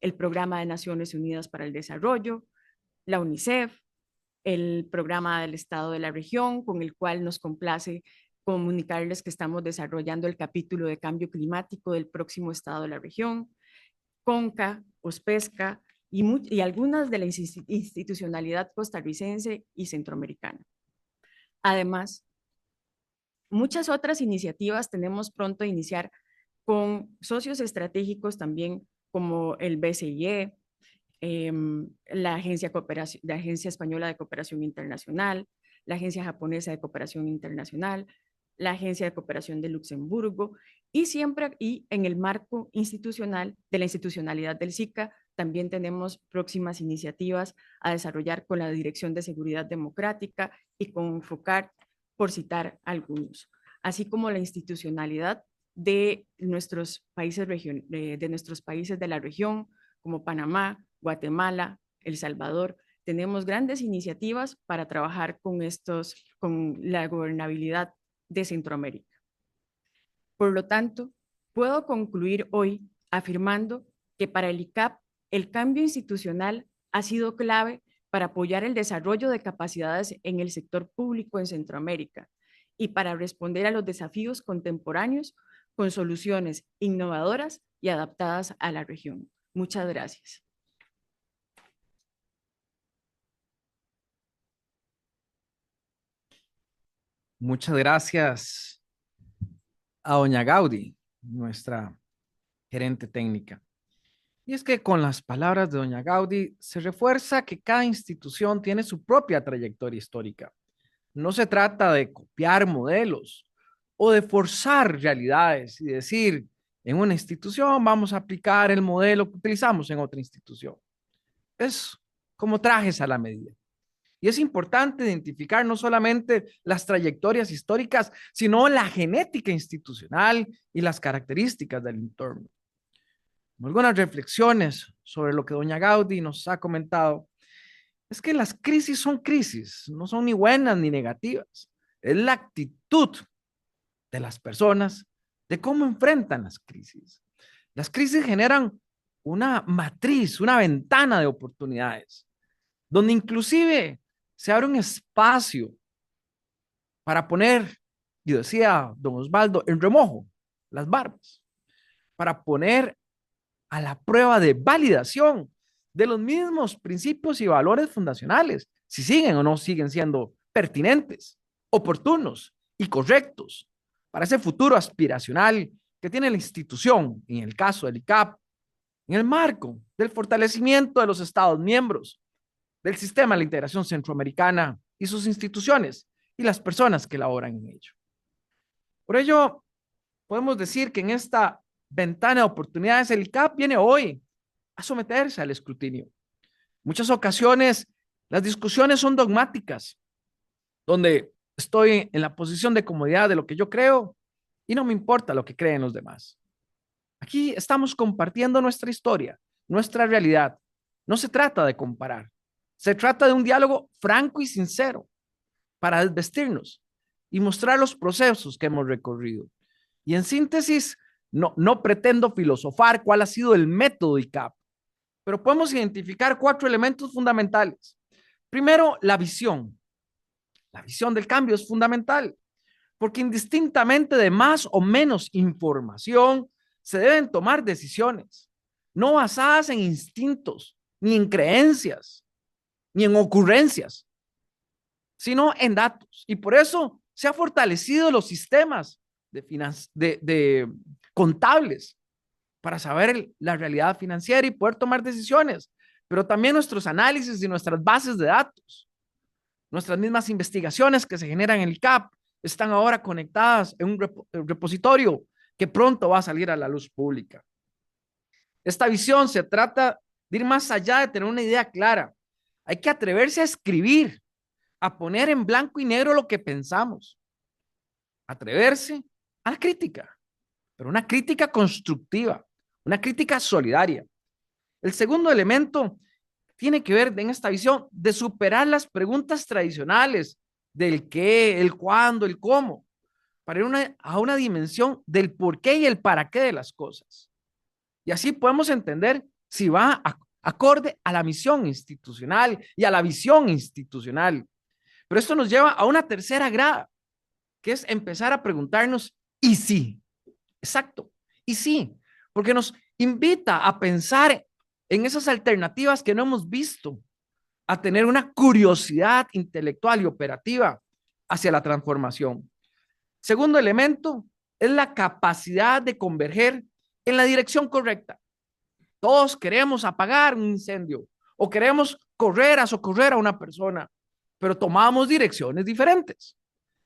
Speaker 3: el Programa de Naciones Unidas para el Desarrollo, la UNICEF, el Programa del Estado de la Región, con el cual nos complace comunicarles que estamos desarrollando el capítulo de cambio climático del próximo Estado de la Región, CONCA, OSPESCA y algunas de la institucionalidad costarricense y centroamericana. Además, muchas otras iniciativas tenemos pronto a iniciar con socios estratégicos también como el BCIE, la Agencia Española de Cooperación Internacional, la Agencia Japonesa de Cooperación Internacional, la Agencia de Cooperación de Luxemburgo y en el marco institucional de la institucionalidad del SICA también tenemos próximas iniciativas a desarrollar con la Dirección de Seguridad Democrática y con FOCAR, por citar algunos, así como la institucionalidad de nuestros países de la región, como Panamá, Guatemala, El Salvador. Tenemos grandes iniciativas para trabajar con la gobernabilidad de Centroamérica. Por lo tanto, puedo concluir hoy afirmando que para el ICAP el cambio institucional ha sido clave para apoyar el desarrollo de capacidades en el sector público en Centroamérica y para responder a los desafíos contemporáneos con soluciones innovadoras y adaptadas a la región. Muchas gracias.
Speaker 1: Muchas gracias a doña Gaudí, nuestra gerente técnica. Y es que con las palabras de doña Gaudí se refuerza que cada institución tiene su propia trayectoria histórica. No se trata de copiar modelos o de forzar realidades y decir, en una institución vamos a aplicar el modelo que utilizamos en otra institución. Es como trajes a la medida. Y es importante identificar no solamente las trayectorias históricas, sino la genética institucional y las características del entorno. algunas reflexiones sobre lo que doña Gaudí nos ha comentado, es que las crisis son crisis, no son ni buenas ni negativas. Es la actitud de las personas de cómo enfrentan las crisis. Las crisis generan una matriz, una ventana de oportunidades, donde inclusive se abre un espacio para poner, y decía don Osvaldo, en remojo las barbas, para poner a la prueba de validación de los mismos principios y valores fundacionales, si siguen o no siguen siendo pertinentes, oportunos y correctos para ese futuro aspiracional que tiene la institución, en el caso del ICAP, en el marco del fortalecimiento de los Estados miembros, del sistema de la integración centroamericana y sus instituciones y las personas que laboran en ello. Por ello, podemos decir que en esta ventana de oportunidades, el ICAP viene hoy a someterse al escrutinio. Muchas ocasiones las discusiones son dogmáticas, donde estoy en la posición de comodidad de lo que yo creo y no me importa lo que creen los demás. Aquí estamos compartiendo nuestra historia, nuestra realidad. No se trata de comparar, se trata de un diálogo franco y sincero para desvestirnos y mostrar los procesos que hemos recorrido. Y en síntesis, no pretendo filosofar cuál ha sido el método ICAP, pero podemos identificar 4 elementos fundamentales. Primero, la visión. La visión del cambio es fundamental, porque indistintamente de más o menos información, se deben tomar decisiones, no basadas en instintos, ni en creencias, ni en ocurrencias, sino en datos. Y por eso se han fortalecido los sistemas de contables para saber la realidad financiera y poder tomar decisiones, pero también nuestros análisis y nuestras bases de datos, nuestras mismas investigaciones que se generan en el CAP, están ahora conectadas en un repositorio que pronto va a salir a la luz pública. Esta visión se trata de ir más allá de tener una idea clara. Hay que atreverse a escribir, a poner en blanco y negro lo que pensamos, atreverse a la crítica, pero una crítica constructiva, una crítica solidaria. El segundo elemento tiene que ver en esta visión de superar las preguntas tradicionales del qué, el cuándo, el cómo, para ir a una dimensión del por qué y el para qué de las cosas. Y así podemos entender si va acorde a la misión institucional y a la visión institucional. Pero esto nos lleva a una tercera grada, que es empezar a preguntarnos, ¿y sí? Exacto, y sí, porque nos invita a pensar en esas alternativas que no hemos visto, a tener una curiosidad intelectual y operativa hacia la transformación. Segundo elemento es la capacidad de converger en la dirección correcta. Todos queremos apagar un incendio o queremos correr a socorrer a una persona, pero tomamos direcciones diferentes.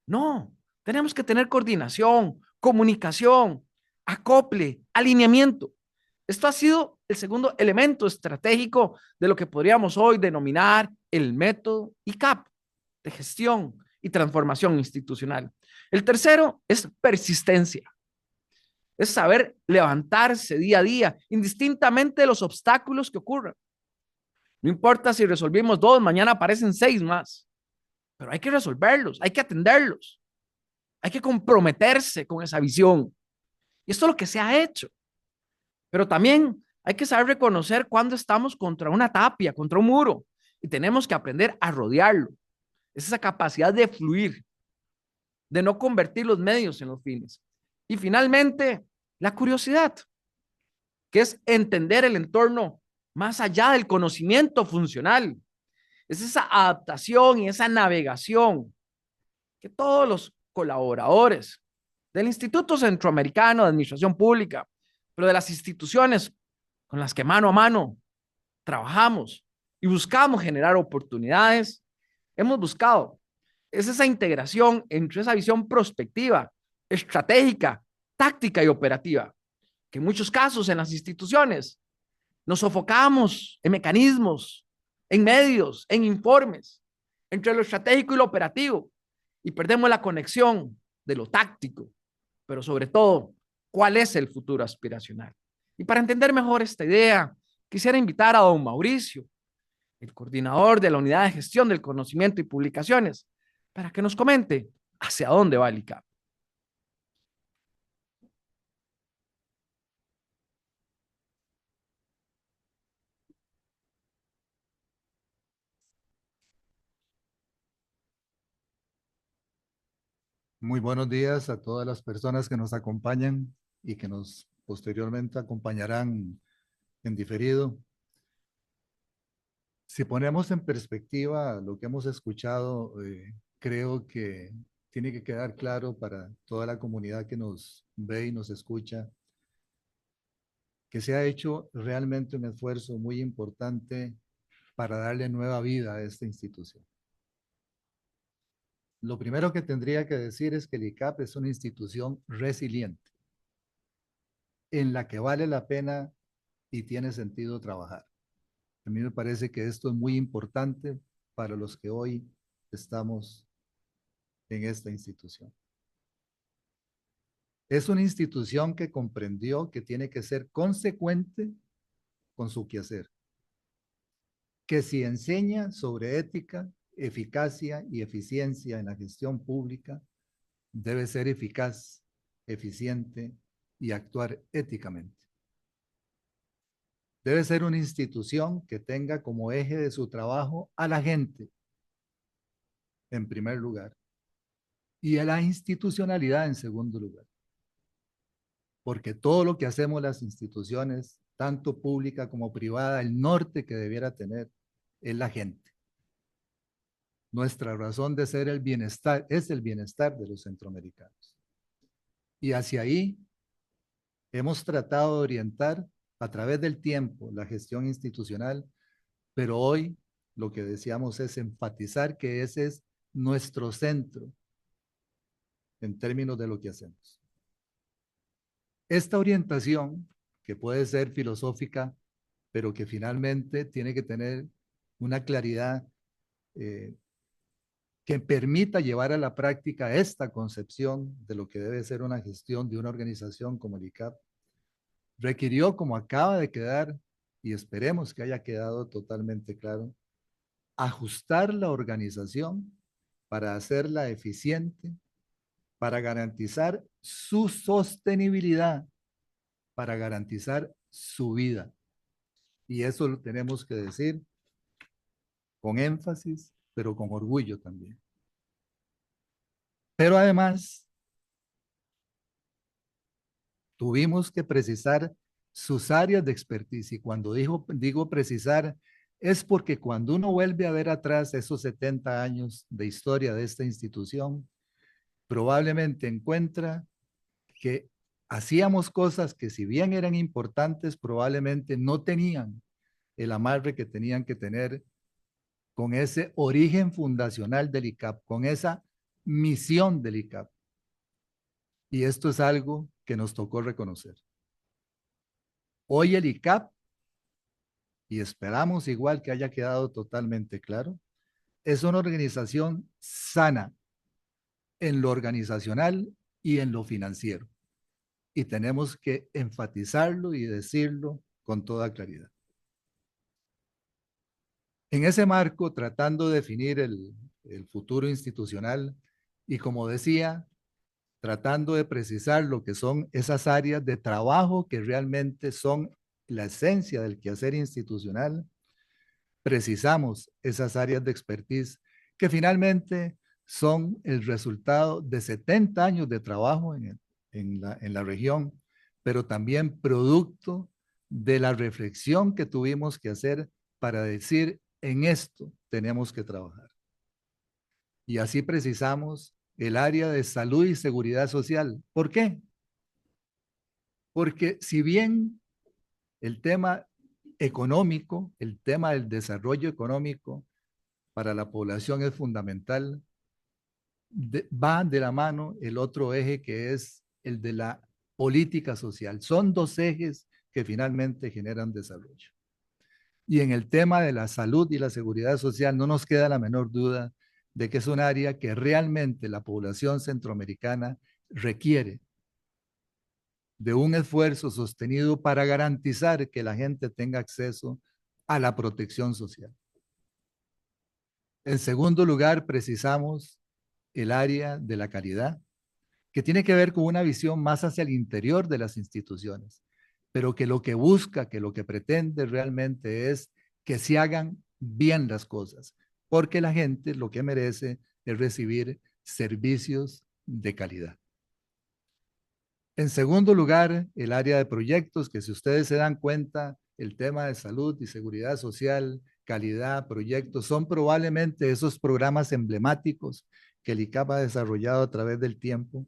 Speaker 1: No, tenemos que tener coordinación, comunicación, acople, alineamiento. Esto ha sido el segundo elemento estratégico de lo que podríamos hoy denominar el método ICAP de gestión y transformación institucional. El tercero es persistencia. Es saber levantarse día a día, indistintamente de los obstáculos que ocurran. No importa si resolvimos 2, mañana aparecen 6 más, pero hay que resolverlos, hay que atenderlos, hay que comprometerse con esa visión. Y esto es lo que se ha hecho. Pero también hay que saber reconocer cuando estamos contra una tapia, contra un muro, y tenemos que aprender a rodearlo. Es esa capacidad de fluir, de no convertir los medios en los fines. Y finalmente, la curiosidad, que es entender el entorno más allá del conocimiento funcional. Es esa adaptación y esa navegación que todos los colaboradores del Instituto Centroamericano de Administración Pública, pero de las instituciones con las que mano a mano trabajamos y buscamos generar oportunidades, hemos buscado. Es esa integración entre esa visión prospectiva, estratégica, táctica y operativa, que en muchos casos en las instituciones nos sofocamos en mecanismos, en medios, en informes, entre lo estratégico y lo operativo, y perdemos la conexión de lo táctico, pero sobre todo, ¿cuál es el futuro aspiracional? Y para entender mejor esta idea, quisiera invitar a don Mauricio, el coordinador de la Unidad de Gestión del Conocimiento y Publicaciones, para que nos comente hacia dónde va el ICAP.
Speaker 4: Muy buenos días a todas las personas que nos acompañan y que nos posteriormente acompañarán en diferido. Si ponemos en perspectiva lo que hemos escuchado, creo que tiene que quedar claro para toda la comunidad que nos ve y nos escucha que se ha hecho realmente un esfuerzo muy importante para darle nueva vida a esta institución. Lo primero que tendría que decir es que el ICAP es una institución resiliente en la que vale la pena y tiene sentido trabajar. A mí me parece que esto es muy importante para los que hoy estamos en esta institución. Es una institución que comprendió que tiene que ser consecuente con su quehacer, que si enseña sobre ética, eficacia y eficiencia en la gestión pública, debe ser eficaz, eficiente y actuar éticamente. Debe ser una institución que tenga como eje de su trabajo a la gente, en primer lugar, y a la institucionalidad en segundo lugar. Porque todo lo que hacemos las instituciones, tanto pública como privada, el norte que debiera tener es la gente. Nuestra razón de ser el bienestar es el bienestar de los centroamericanos. Y hacia ahí hemos tratado de orientar a través del tiempo la gestión institucional, pero hoy lo que deseamos es enfatizar que ese es nuestro centro en términos de lo que hacemos. Esta orientación, que puede ser filosófica, pero que finalmente tiene que tener una claridad que permita llevar a la práctica esta concepción de lo que debe ser una gestión de una organización como el ICAP, requirió, como acaba de quedar, y esperemos que haya quedado totalmente claro, ajustar la organización para hacerla eficiente, para garantizar su sostenibilidad, para garantizar su vida. Y eso lo tenemos que decir con énfasis, pero con orgullo también. Pero además, tuvimos que precisar sus áreas de expertise. Y cuando digo precisar, es porque cuando uno vuelve a ver atrás esos 70 años de historia de esta institución, probablemente encuentra que hacíamos cosas que si bien eran importantes, probablemente no tenían el amarre que tenían que tener con ese origen fundacional del ICAP, con esa misión del ICAP. Y esto es algo que nos tocó reconocer. Hoy el ICAP, y esperamos igual que haya quedado totalmente claro, es una organización sana en lo organizacional y en lo financiero. Y tenemos que enfatizarlo y decirlo con toda claridad. En ese marco, tratando de definir el futuro institucional y, como decía, tratando de precisar lo que son esas áreas de trabajo que realmente son la esencia del quehacer institucional, precisamos esas áreas de expertise que finalmente son el resultado de 70 años de trabajo en la región, pero también producto de la reflexión que tuvimos que hacer para decir, en esto tenemos que trabajar. Y así precisamos el área de salud y seguridad social. ¿Por qué? Porque si bien el tema económico, el tema del desarrollo económico para la población es fundamental, va de la mano el otro eje que es el de la política social. Son dos ejes que finalmente generan desarrollo. Y en el tema de la salud y la seguridad social no nos queda la menor duda de que es un área que realmente la población centroamericana requiere. de un esfuerzo sostenido para garantizar que la gente tenga acceso a la protección social. En segundo lugar, precisamos el área de la calidad, que tiene que ver con una visión más hacia el interior de las instituciones, pero que lo que busca, que lo que pretende realmente es que se hagan bien las cosas, porque la gente lo que merece es recibir servicios de calidad. En segundo lugar, el área de proyectos, que si ustedes se dan cuenta, el tema de salud y seguridad social, calidad, proyectos, son probablemente esos programas emblemáticos que el ICAP ha desarrollado a través del tiempo,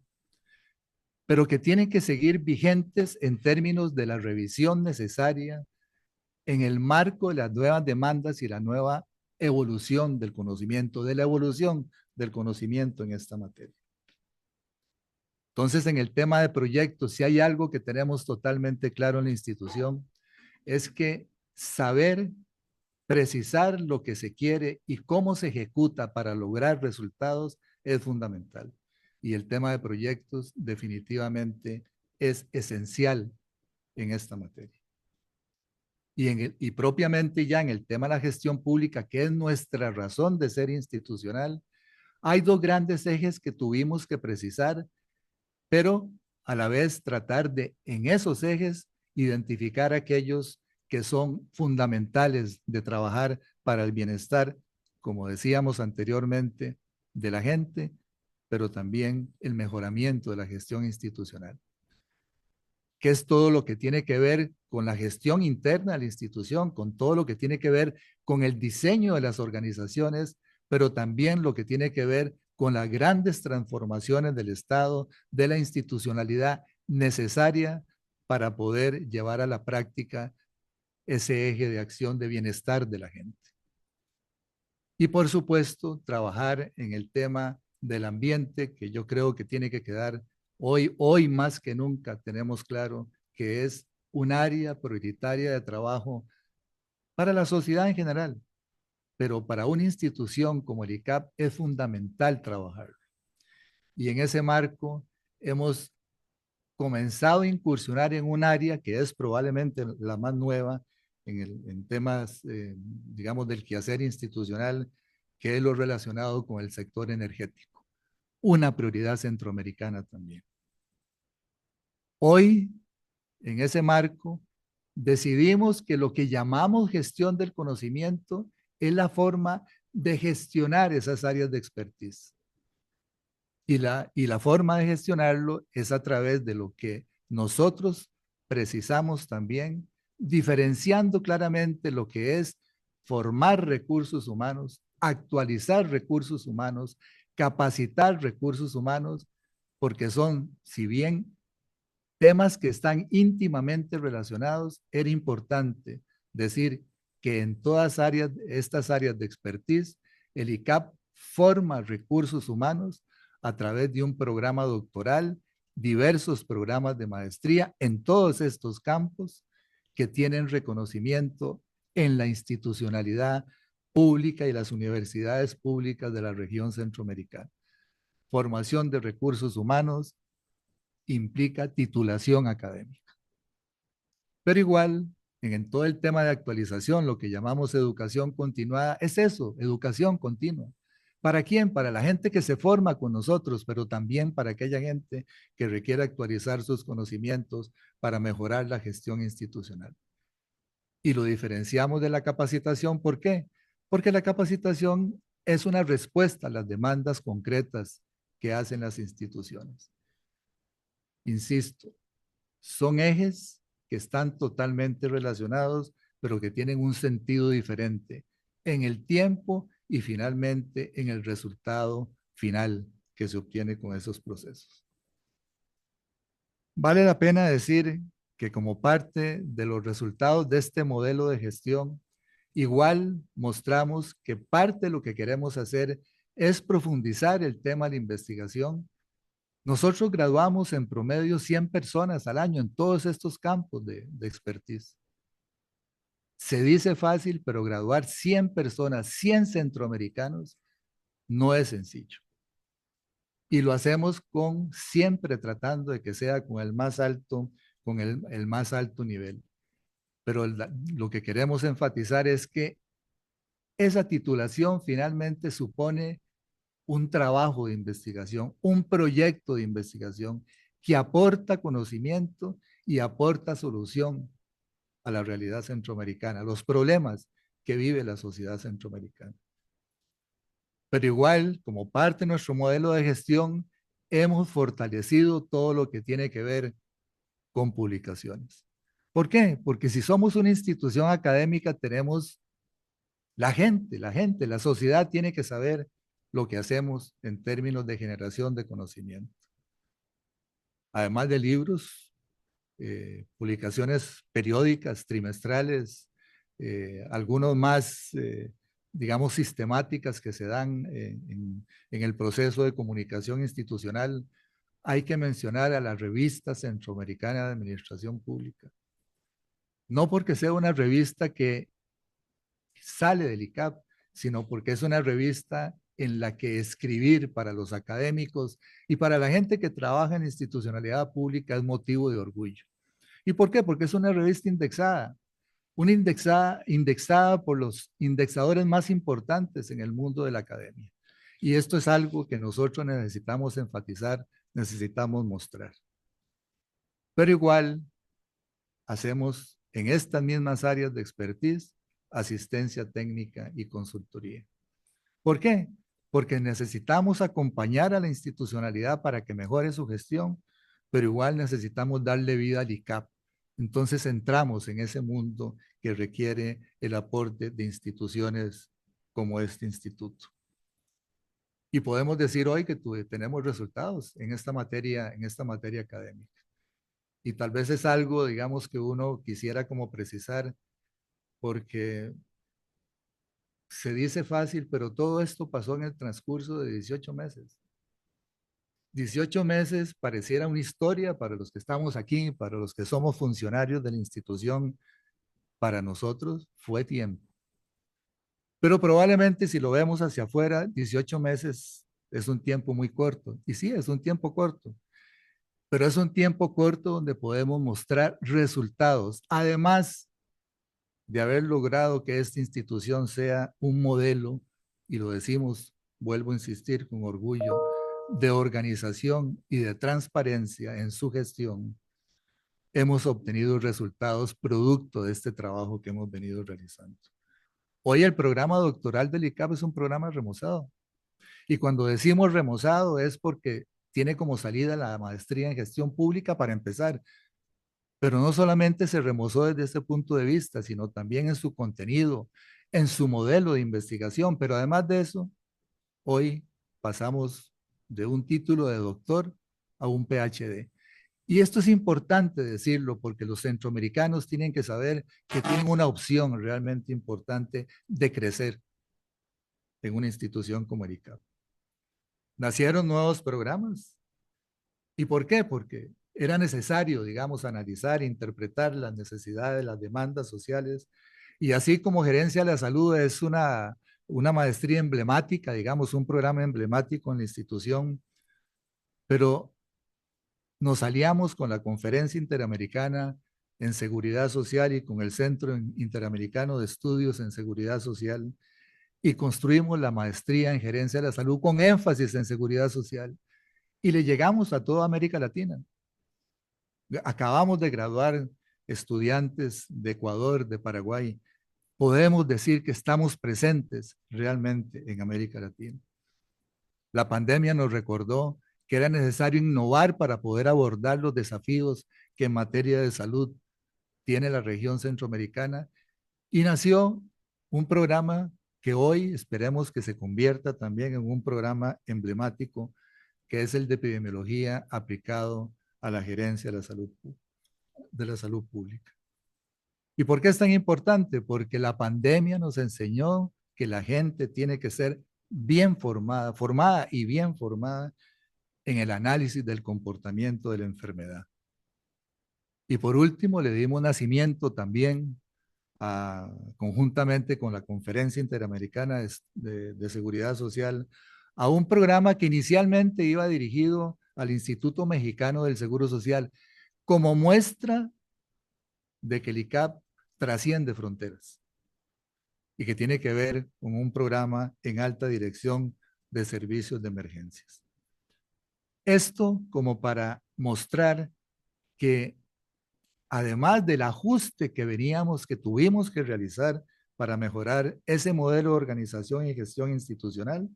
Speaker 4: pero que tienen que seguir vigentes en términos de la revisión necesaria en el marco de las nuevas demandas y la nueva evolución del conocimiento, de la evolución del conocimiento en esta materia. Entonces, en el tema de proyectos, si hay algo que tenemos totalmente claro en la institución, es que saber precisar lo que se quiere y cómo se ejecuta para lograr resultados es fundamental. Y el tema de proyectos definitivamente es esencial en esta materia. Y propiamente ya en el tema de la gestión pública, que es nuestra razón de ser institucional, hay dos grandes ejes que tuvimos que precisar, pero a la vez tratar de, en esos ejes, identificar aquellos que son fundamentales de trabajar para el bienestar, como decíamos anteriormente, de la gente, pero también el mejoramiento de la gestión institucional, que es todo lo que tiene que ver con la gestión interna de la institución, con todo lo que tiene que ver con el diseño de las organizaciones, pero también lo que tiene que ver con las grandes transformaciones del Estado, de la institucionalidad necesaria para poder llevar a la práctica ese eje de acción de bienestar de la gente. Y por supuesto, trabajar en el tema del ambiente, que yo creo que tiene que quedar hoy más que nunca tenemos claro que es un área prioritaria de trabajo para la sociedad en general, pero para una institución como el ICAP es fundamental trabajar. Y en ese marco hemos comenzado a incursionar en un área que es probablemente la más nueva en temas, digamos, del quehacer institucional, que es lo relacionado con el sector energético, una prioridad centroamericana también. Hoy, en ese marco, decidimos que lo que llamamos gestión del conocimiento es la forma de gestionar esas áreas de expertise. Y la forma de gestionarlo es a través de lo que nosotros precisamos también, diferenciando claramente lo que es formar recursos humanos, actualizar recursos humanos, capacitar recursos humanos, porque son, si bien temas que están íntimamente relacionados, era importante decir que en todas estas áreas de expertise, el ICAP forma recursos humanos a través de un programa doctoral, diversos programas de maestría en todos estos campos que tienen reconocimiento en la institucionalidad pública y las universidades públicas de la región centroamericana. Formación de recursos humanos implica titulación académica. Pero igual, en todo el tema de actualización, lo que llamamos educación continuada, es eso, educación continua. ¿Para quién? Para la gente que se forma con nosotros, pero también para aquella gente que requiere actualizar sus conocimientos para mejorar la gestión institucional. Y lo diferenciamos de la capacitación, ¿por qué? Porque la capacitación es una respuesta a las demandas concretas que hacen las instituciones. Insisto, son ejes que están totalmente relacionados, pero que tienen un sentido diferente en el tiempo y finalmente en el resultado final que se obtiene con esos procesos. Vale la pena decir que como parte de los resultados de este modelo de gestión, igual mostramos que parte de lo que queremos hacer es profundizar el tema de investigación. Nosotros graduamos en promedio 100 personas al año en todos estos campos de expertise. Se dice fácil, pero graduar 100 personas, 100 centroamericanos, no es sencillo. Y lo hacemos siempre tratando de que sea con el más alto, con el más alto nivel. Pero lo que queremos enfatizar es que esa titulación finalmente supone un trabajo de investigación, un proyecto de investigación que aporta conocimiento y aporta solución a la realidad centroamericana, los problemas que vive la sociedad centroamericana. Pero igual, como parte de nuestro modelo de gestión, hemos fortalecido todo lo que tiene que ver con publicaciones. ¿Por qué? Porque si somos una institución académica, tenemos la sociedad tiene que saber lo que hacemos en términos de generación de conocimiento. Además de libros, publicaciones periódicas, trimestrales, algunos más, digamos, sistemáticas que se dan en el proceso de comunicación institucional. Hay que mencionar a la Revista Centroamericana de Administración Pública. No porque sea una revista que sale del ICAP, sino porque es una revista en la que escribir para los académicos y para la gente que trabaja en institucionalidad pública es motivo de orgullo. ¿Y por qué? Porque es una revista indexada por los indexadores más importantes en el mundo de la academia. Y esto es algo que nosotros necesitamos enfatizar, necesitamos mostrar. Pero igual hacemos en estas mismas áreas de expertise asistencia técnica y consultoría. ¿Por qué? Porque necesitamos acompañar a la institucionalidad para que mejore su gestión, pero igual necesitamos darle vida al ICAP. Entonces entramos en ese mundo que requiere el aporte de instituciones como este instituto. Y podemos decir hoy que tenemos resultados en esta materia académica. Y tal vez es algo, digamos, que uno quisiera como precisar, porque se dice fácil, pero todo esto pasó en el transcurso de 18 meses. 18 meses pareciera una historia para los que estamos aquí, para los que somos funcionarios de la institución. Para nosotros fue tiempo. Pero probablemente si lo vemos hacia afuera, 18 meses es un tiempo muy corto. Y sí, es un tiempo corto. Pero es un tiempo corto donde podemos mostrar resultados. Además de haber logrado que esta institución sea un modelo, y lo decimos, vuelvo a insistir con orgullo, de organización y de transparencia en su gestión, hemos obtenido resultados producto de este trabajo que hemos venido realizando. Hoy el programa doctoral del ICAP es un programa remozado. Y cuando decimos remozado es porque tiene como salida la maestría en gestión pública para empezar. Pero no solamente se remozó desde ese punto de vista, sino también en su contenido, en su modelo de investigación. Pero además de eso, hoy pasamos de un título de doctor a un PhD. Y esto es importante decirlo porque los centroamericanos tienen que saber que tienen una opción realmente importante de crecer en una institución como el ICAP. Nacieron nuevos programas. ¿Y por qué? Porque era necesario, digamos, analizar, interpretar las necesidades, las demandas sociales. Y así como Gerencia de la Salud es una maestría emblemática, digamos, un programa emblemático en la institución, pero nos aliamos con la Conferencia Interamericana en Seguridad Social y con el Centro Interamericano de Estudios en Seguridad Social y construimos la maestría en Gerencia de la Salud con énfasis en seguridad social y le llegamos a toda América Latina. Acabamos de graduar estudiantes de Ecuador, de Paraguay. Podemos decir que estamos presentes realmente en América Latina. La pandemia nos recordó que era necesario innovar para poder abordar los desafíos que en materia de salud tiene la región centroamericana y nació un programa que hoy esperemos que se convierta también en un programa emblemático, que es el de epidemiología aplicado a la gerencia de la salud pública. ¿Y por qué es tan importante? Porque la pandemia nos enseñó que la gente tiene que ser bien formada y bien formada en el análisis del comportamiento de la enfermedad. Y por último, le dimos nacimiento también conjuntamente con la Conferencia Interamericana de Seguridad Social a un programa que inicialmente iba dirigido al Instituto Mexicano del Seguro Social, como muestra de que el ICAP trasciende fronteras y que tiene que ver con un programa en alta dirección de servicios de emergencias. Esto como para mostrar que además del ajuste que tuvimos que realizar para mejorar ese modelo de organización y gestión institucional,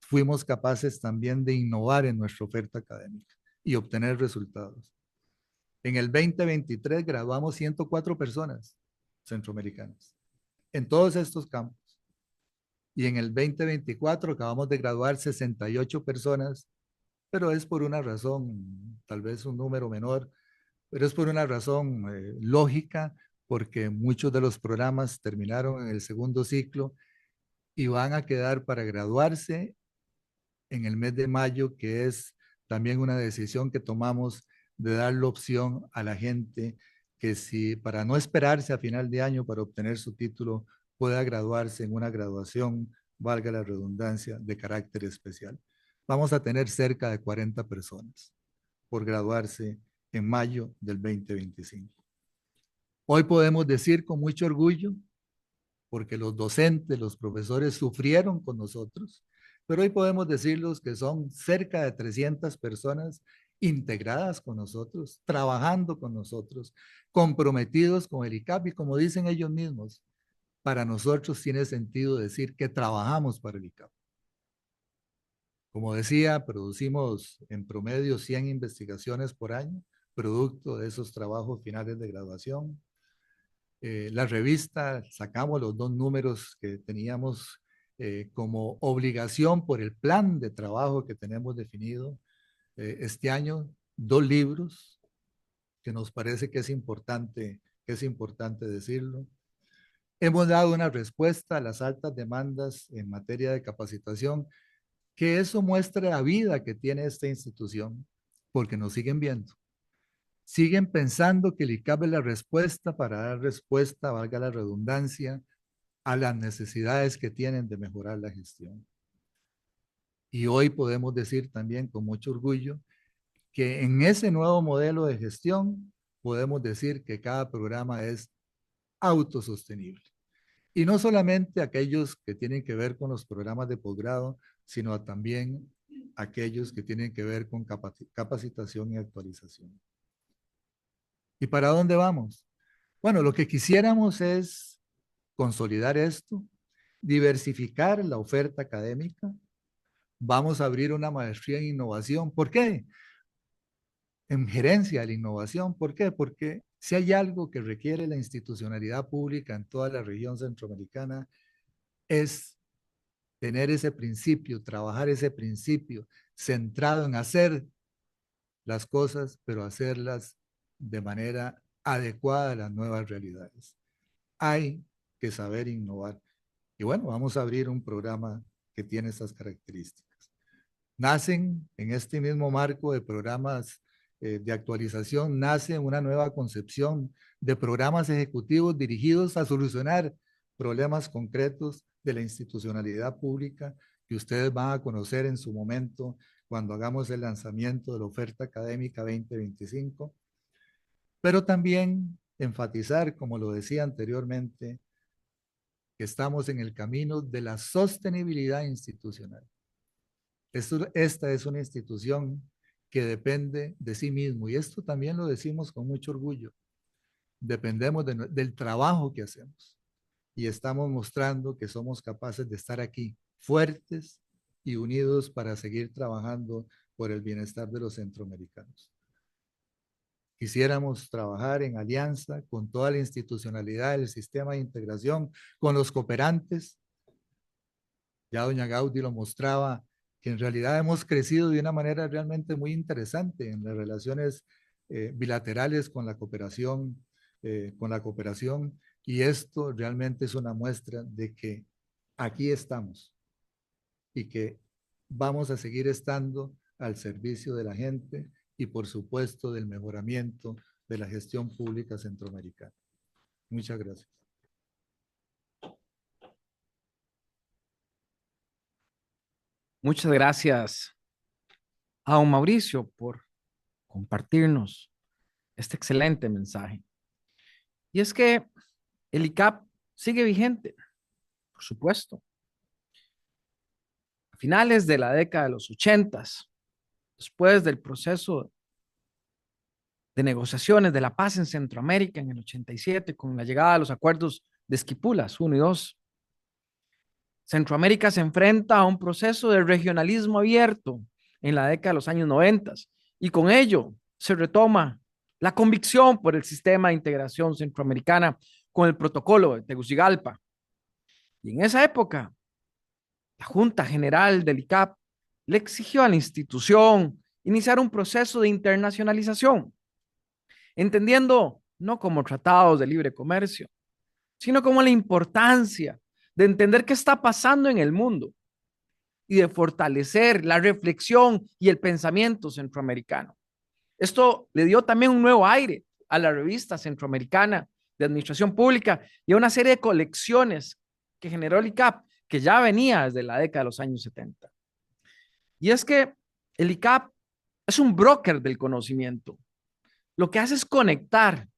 Speaker 4: fuimos capaces también de innovar en nuestra oferta académica y obtener resultados. En el 2023 graduamos 104 personas centroamericanas en todos estos campos. Y en el 2024 acabamos de graduar 68 personas, pero es por una razón, tal vez un número menor, pero es por una razón lógica, porque muchos de los programas terminaron en el segundo ciclo y van a quedar para graduarse en el mes de mayo, que es también una decisión que tomamos de dar la opción a la gente que si para no esperarse a final de año para obtener su título, pueda graduarse en una graduación, valga la redundancia, de carácter especial. Vamos a tener cerca de 40 personas por graduarse en mayo del 2025. Hoy podemos decir con mucho orgullo, porque los docentes, los profesores sufrieron con nosotros, pero hoy podemos decirlos que son cerca de 300 personas integradas con nosotros, trabajando con nosotros, comprometidos con el ICAP y como dicen ellos mismos, para nosotros tiene sentido decir que trabajamos para el ICAP. Como decía, producimos en promedio 100 investigaciones por año, producto de esos trabajos finales de graduación. La revista, sacamos los 2 números que teníamos como obligación por el plan de trabajo que tenemos definido. Este año, 2 libros, que nos parece que es importante decirlo. Hemos dado una respuesta a las altas demandas en materia de capacitación, que eso muestra la vida que tiene esta institución, porque nos siguen viendo. Siguen pensando que el ICAP es la respuesta para dar respuesta, valga la redundancia, a las necesidades que tienen de mejorar la gestión. Y hoy podemos decir también con mucho orgullo que en ese nuevo modelo de gestión podemos decir que cada programa es autosostenible. Y no solamente aquellos que tienen que ver con los programas de posgrado, sino también aquellos que tienen que ver con capacitación y actualización. ¿Y para dónde vamos? Bueno, lo que quisiéramos es consolidar esto, diversificar la oferta académica. Vamos a abrir una maestría en innovación. ¿Por qué? En gerencia de la innovación. ¿Por qué? Porque si hay algo que requiere la institucionalidad pública en toda la región centroamericana, es tener ese principio, trabajar ese principio centrado en hacer las cosas, pero hacerlas de manera adecuada a las nuevas realidades. Hay que saber innovar. Y bueno, vamos a abrir un programa que tiene estas características. Nacen en este mismo marco de programas de actualización, nace una nueva concepción de programas ejecutivos dirigidos a solucionar problemas concretos de la institucionalidad pública que ustedes van a conocer en su momento cuando hagamos el lanzamiento de la oferta académica 2025, pero también enfatizar, como lo decía anteriormente, que estamos en el camino de la sostenibilidad institucional. Esta es una institución que depende de sí mismo y esto también lo decimos con mucho orgullo. Dependemos del trabajo que hacemos y estamos mostrando que somos capaces de estar aquí fuertes y unidos para seguir trabajando por el bienestar de los centroamericanos. Quisiéramos trabajar en alianza con toda la institucionalidad del sistema de integración, con los cooperantes. Ya doña Gaudí lo mostraba, que en realidad hemos crecido de una manera realmente muy interesante en las relaciones bilaterales con la cooperación, y esto realmente es una muestra de que aquí estamos y que vamos a seguir estando al servicio de la gente y por supuesto del mejoramiento de la gestión pública centroamericana. Muchas gracias.
Speaker 1: Muchas gracias a don Mauricio por compartirnos este excelente mensaje. Y es que el ICAP sigue vigente, por supuesto. A finales de la década de los 80, después del proceso de negociaciones de la paz en Centroamérica en el 87, con la llegada de los acuerdos de Esquipulas 1 y 2, Centroamérica se enfrenta a un proceso de regionalismo abierto en la década de los años 90 y con ello se retoma la convicción por el sistema de integración centroamericana con el protocolo de Tegucigalpa. Y en esa época, la Junta General del ICAP le exigió a la institución iniciar un proceso de internacionalización, entendiendo no como tratados de libre comercio, sino como la importancia de entender qué está pasando en el mundo y de fortalecer la reflexión y el pensamiento centroamericano. Esto le dio también un nuevo aire a la revista centroamericana de administración pública y a una serie de colecciones que generó el ICAP, que ya venía desde la década de los años 70. Y es que el ICAP es un broker del conocimiento. Lo que hace es conectar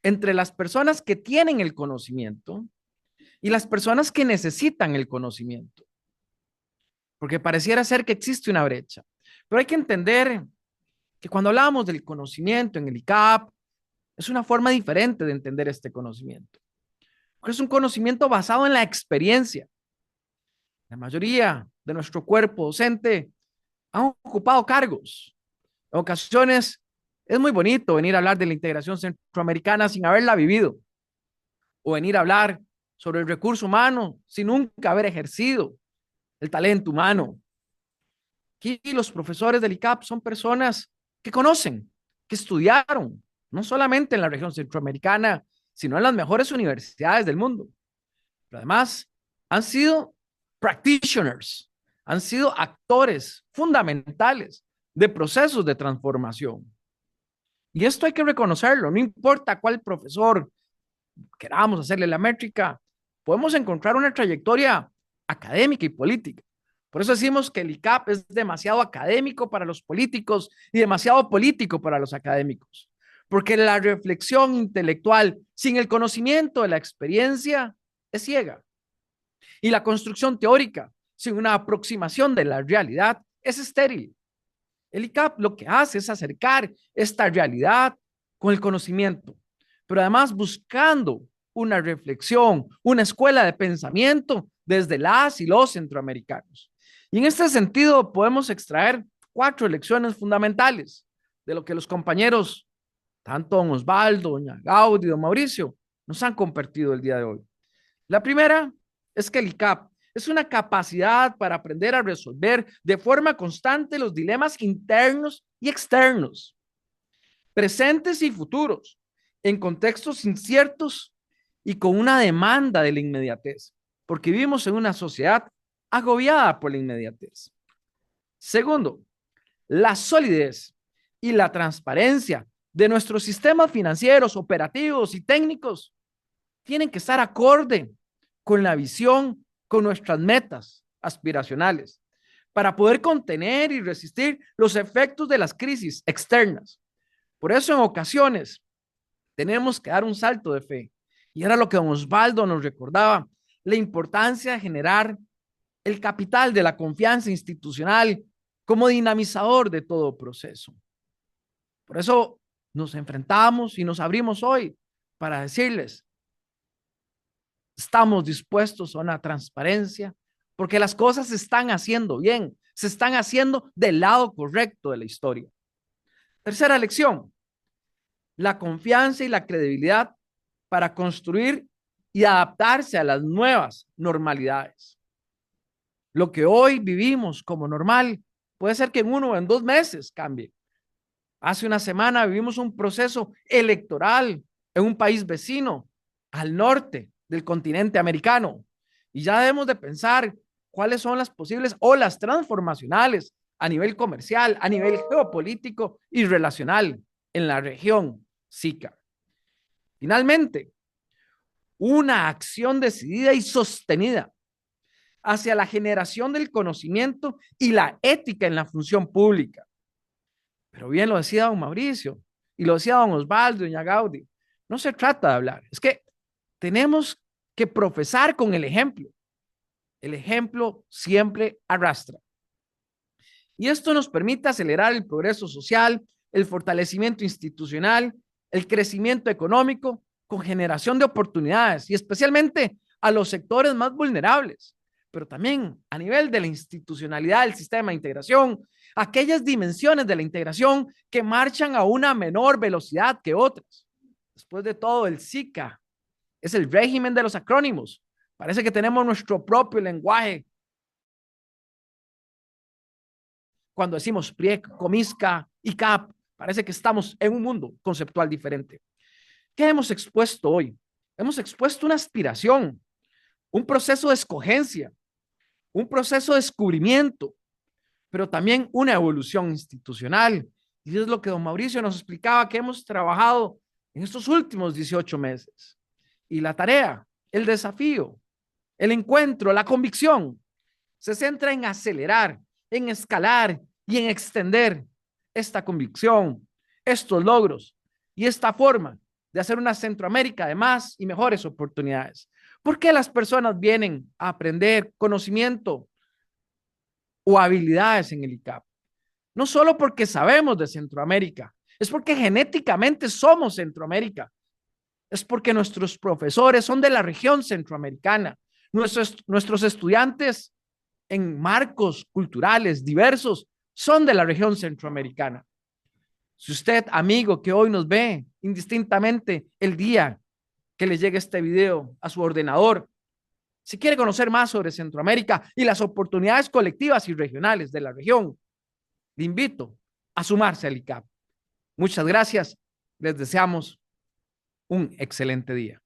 Speaker 1: entre las personas que tienen el conocimiento y las personas que necesitan el conocimiento. Porque pareciera ser que existe una brecha. Pero hay que entender que cuando hablamos del conocimiento en el ICAP, es una forma diferente de entender este conocimiento. Porque es un conocimiento basado en la experiencia. La mayoría de nuestro cuerpo docente han ocupado cargos. En ocasiones es muy bonito venir a hablar de la integración centroamericana sin haberla vivido, o venir a hablar sobre el recurso humano sin nunca haber ejercido el talento humano. Aquí los profesores del ICAP son personas que conocen, que estudiaron, no solamente en la región centroamericana, sino en las mejores universidades del mundo. Pero además han sido practitioners, han sido actores fundamentales de procesos de transformación. Y esto hay que reconocerlo, no importa cuál profesor queramos hacerle la métrica, podemos encontrar una trayectoria académica y política. Por eso decimos que el ICAP es demasiado académico para los políticos y demasiado político para los académicos. Porque la reflexión intelectual sin el conocimiento de la experiencia es ciega. Y la construcción teórica sin una aproximación de la realidad es estéril. El ICAP lo que hace es acercar esta realidad con el conocimiento, pero además buscando una reflexión, una escuela de pensamiento desde las y los centroamericanos. Y en este sentido podemos extraer 4 lecciones fundamentales de lo que los compañeros, tanto don Osvaldo, doña Gaudi, don Mauricio, nos han compartido el día de hoy. La primera es que el ICAP es una capacidad para aprender a resolver de forma constante los dilemas internos y externos, presentes y futuros, en contextos inciertos y con una demanda de la inmediatez, porque vivimos en una sociedad agobiada por la inmediatez. Segundo, la solidez y la transparencia de nuestros sistemas financieros, operativos y técnicos tienen que estar acorde con la visión, con nuestras metas aspiracionales, para poder contener y resistir los efectos de las crisis externas. Por eso en ocasiones tenemos que dar un salto de fe. Y era lo que don Osvaldo nos recordaba, la importancia de generar el capital de la confianza institucional como dinamizador de todo proceso. Por eso nos enfrentamos y nos abrimos hoy para decirles, estamos dispuestos a una transparencia porque las cosas se están haciendo bien, se están haciendo del lado correcto de la historia. Tercera lección, la confianza y la credibilidad para construir y adaptarse a las nuevas normalidades. Lo que hoy vivimos como normal puede ser que en 1 o en 2 meses cambie. Hace una semana vivimos un proceso electoral en un país vecino al norte del continente americano y ya debemos de pensar cuáles son las posibles olas transformacionales a nivel comercial, a nivel geopolítico y relacional en la región SICA. Finalmente, una acción decidida y sostenida hacia la generación del conocimiento y la ética en la función pública. Pero bien lo decía don Mauricio y lo decía don Osvaldo y doña Gaudí. No se trata de hablar, es que tenemos que profesar con el ejemplo. El ejemplo siempre arrastra. Y esto nos permite acelerar el progreso social, el fortalecimiento institucional, el crecimiento económico con generación de oportunidades y especialmente a los sectores más vulnerables, pero también a nivel de la institucionalidad del sistema de integración, aquellas dimensiones de la integración que marchan a una menor velocidad que otras. Después de todo, el SICA es el régimen de los acrónimos. Parece que tenemos nuestro propio lenguaje. Cuando decimos PRIEC, COMISCA, ICAP, parece que estamos en un mundo conceptual diferente. ¿Qué hemos expuesto hoy? Hemos expuesto una aspiración, un proceso de escogencia, un proceso de descubrimiento, pero también una evolución institucional. Y es lo que don Mauricio nos explicaba que hemos trabajado en estos últimos 18 meses. Y la tarea, el desafío, el encuentro, la convicción, se centra en acelerar, en escalar y en extender esta convicción, estos logros y esta forma de hacer una Centroamérica de más y mejores oportunidades. ¿Por qué las personas vienen a aprender conocimiento o habilidades en el ICAP? No solo porque sabemos de Centroamérica, es porque genéticamente somos Centroamérica. Es porque nuestros profesores son de la región centroamericana. Nuestros estudiantes en marcos culturales diversos son de la región centroamericana. Si usted, amigo, que hoy nos ve indistintamente el día que le llegue este video a su ordenador, si quiere conocer más sobre Centroamérica y las oportunidades colectivas y regionales de la región, le invito a sumarse al ICAP. Muchas gracias. Les deseamos un excelente día.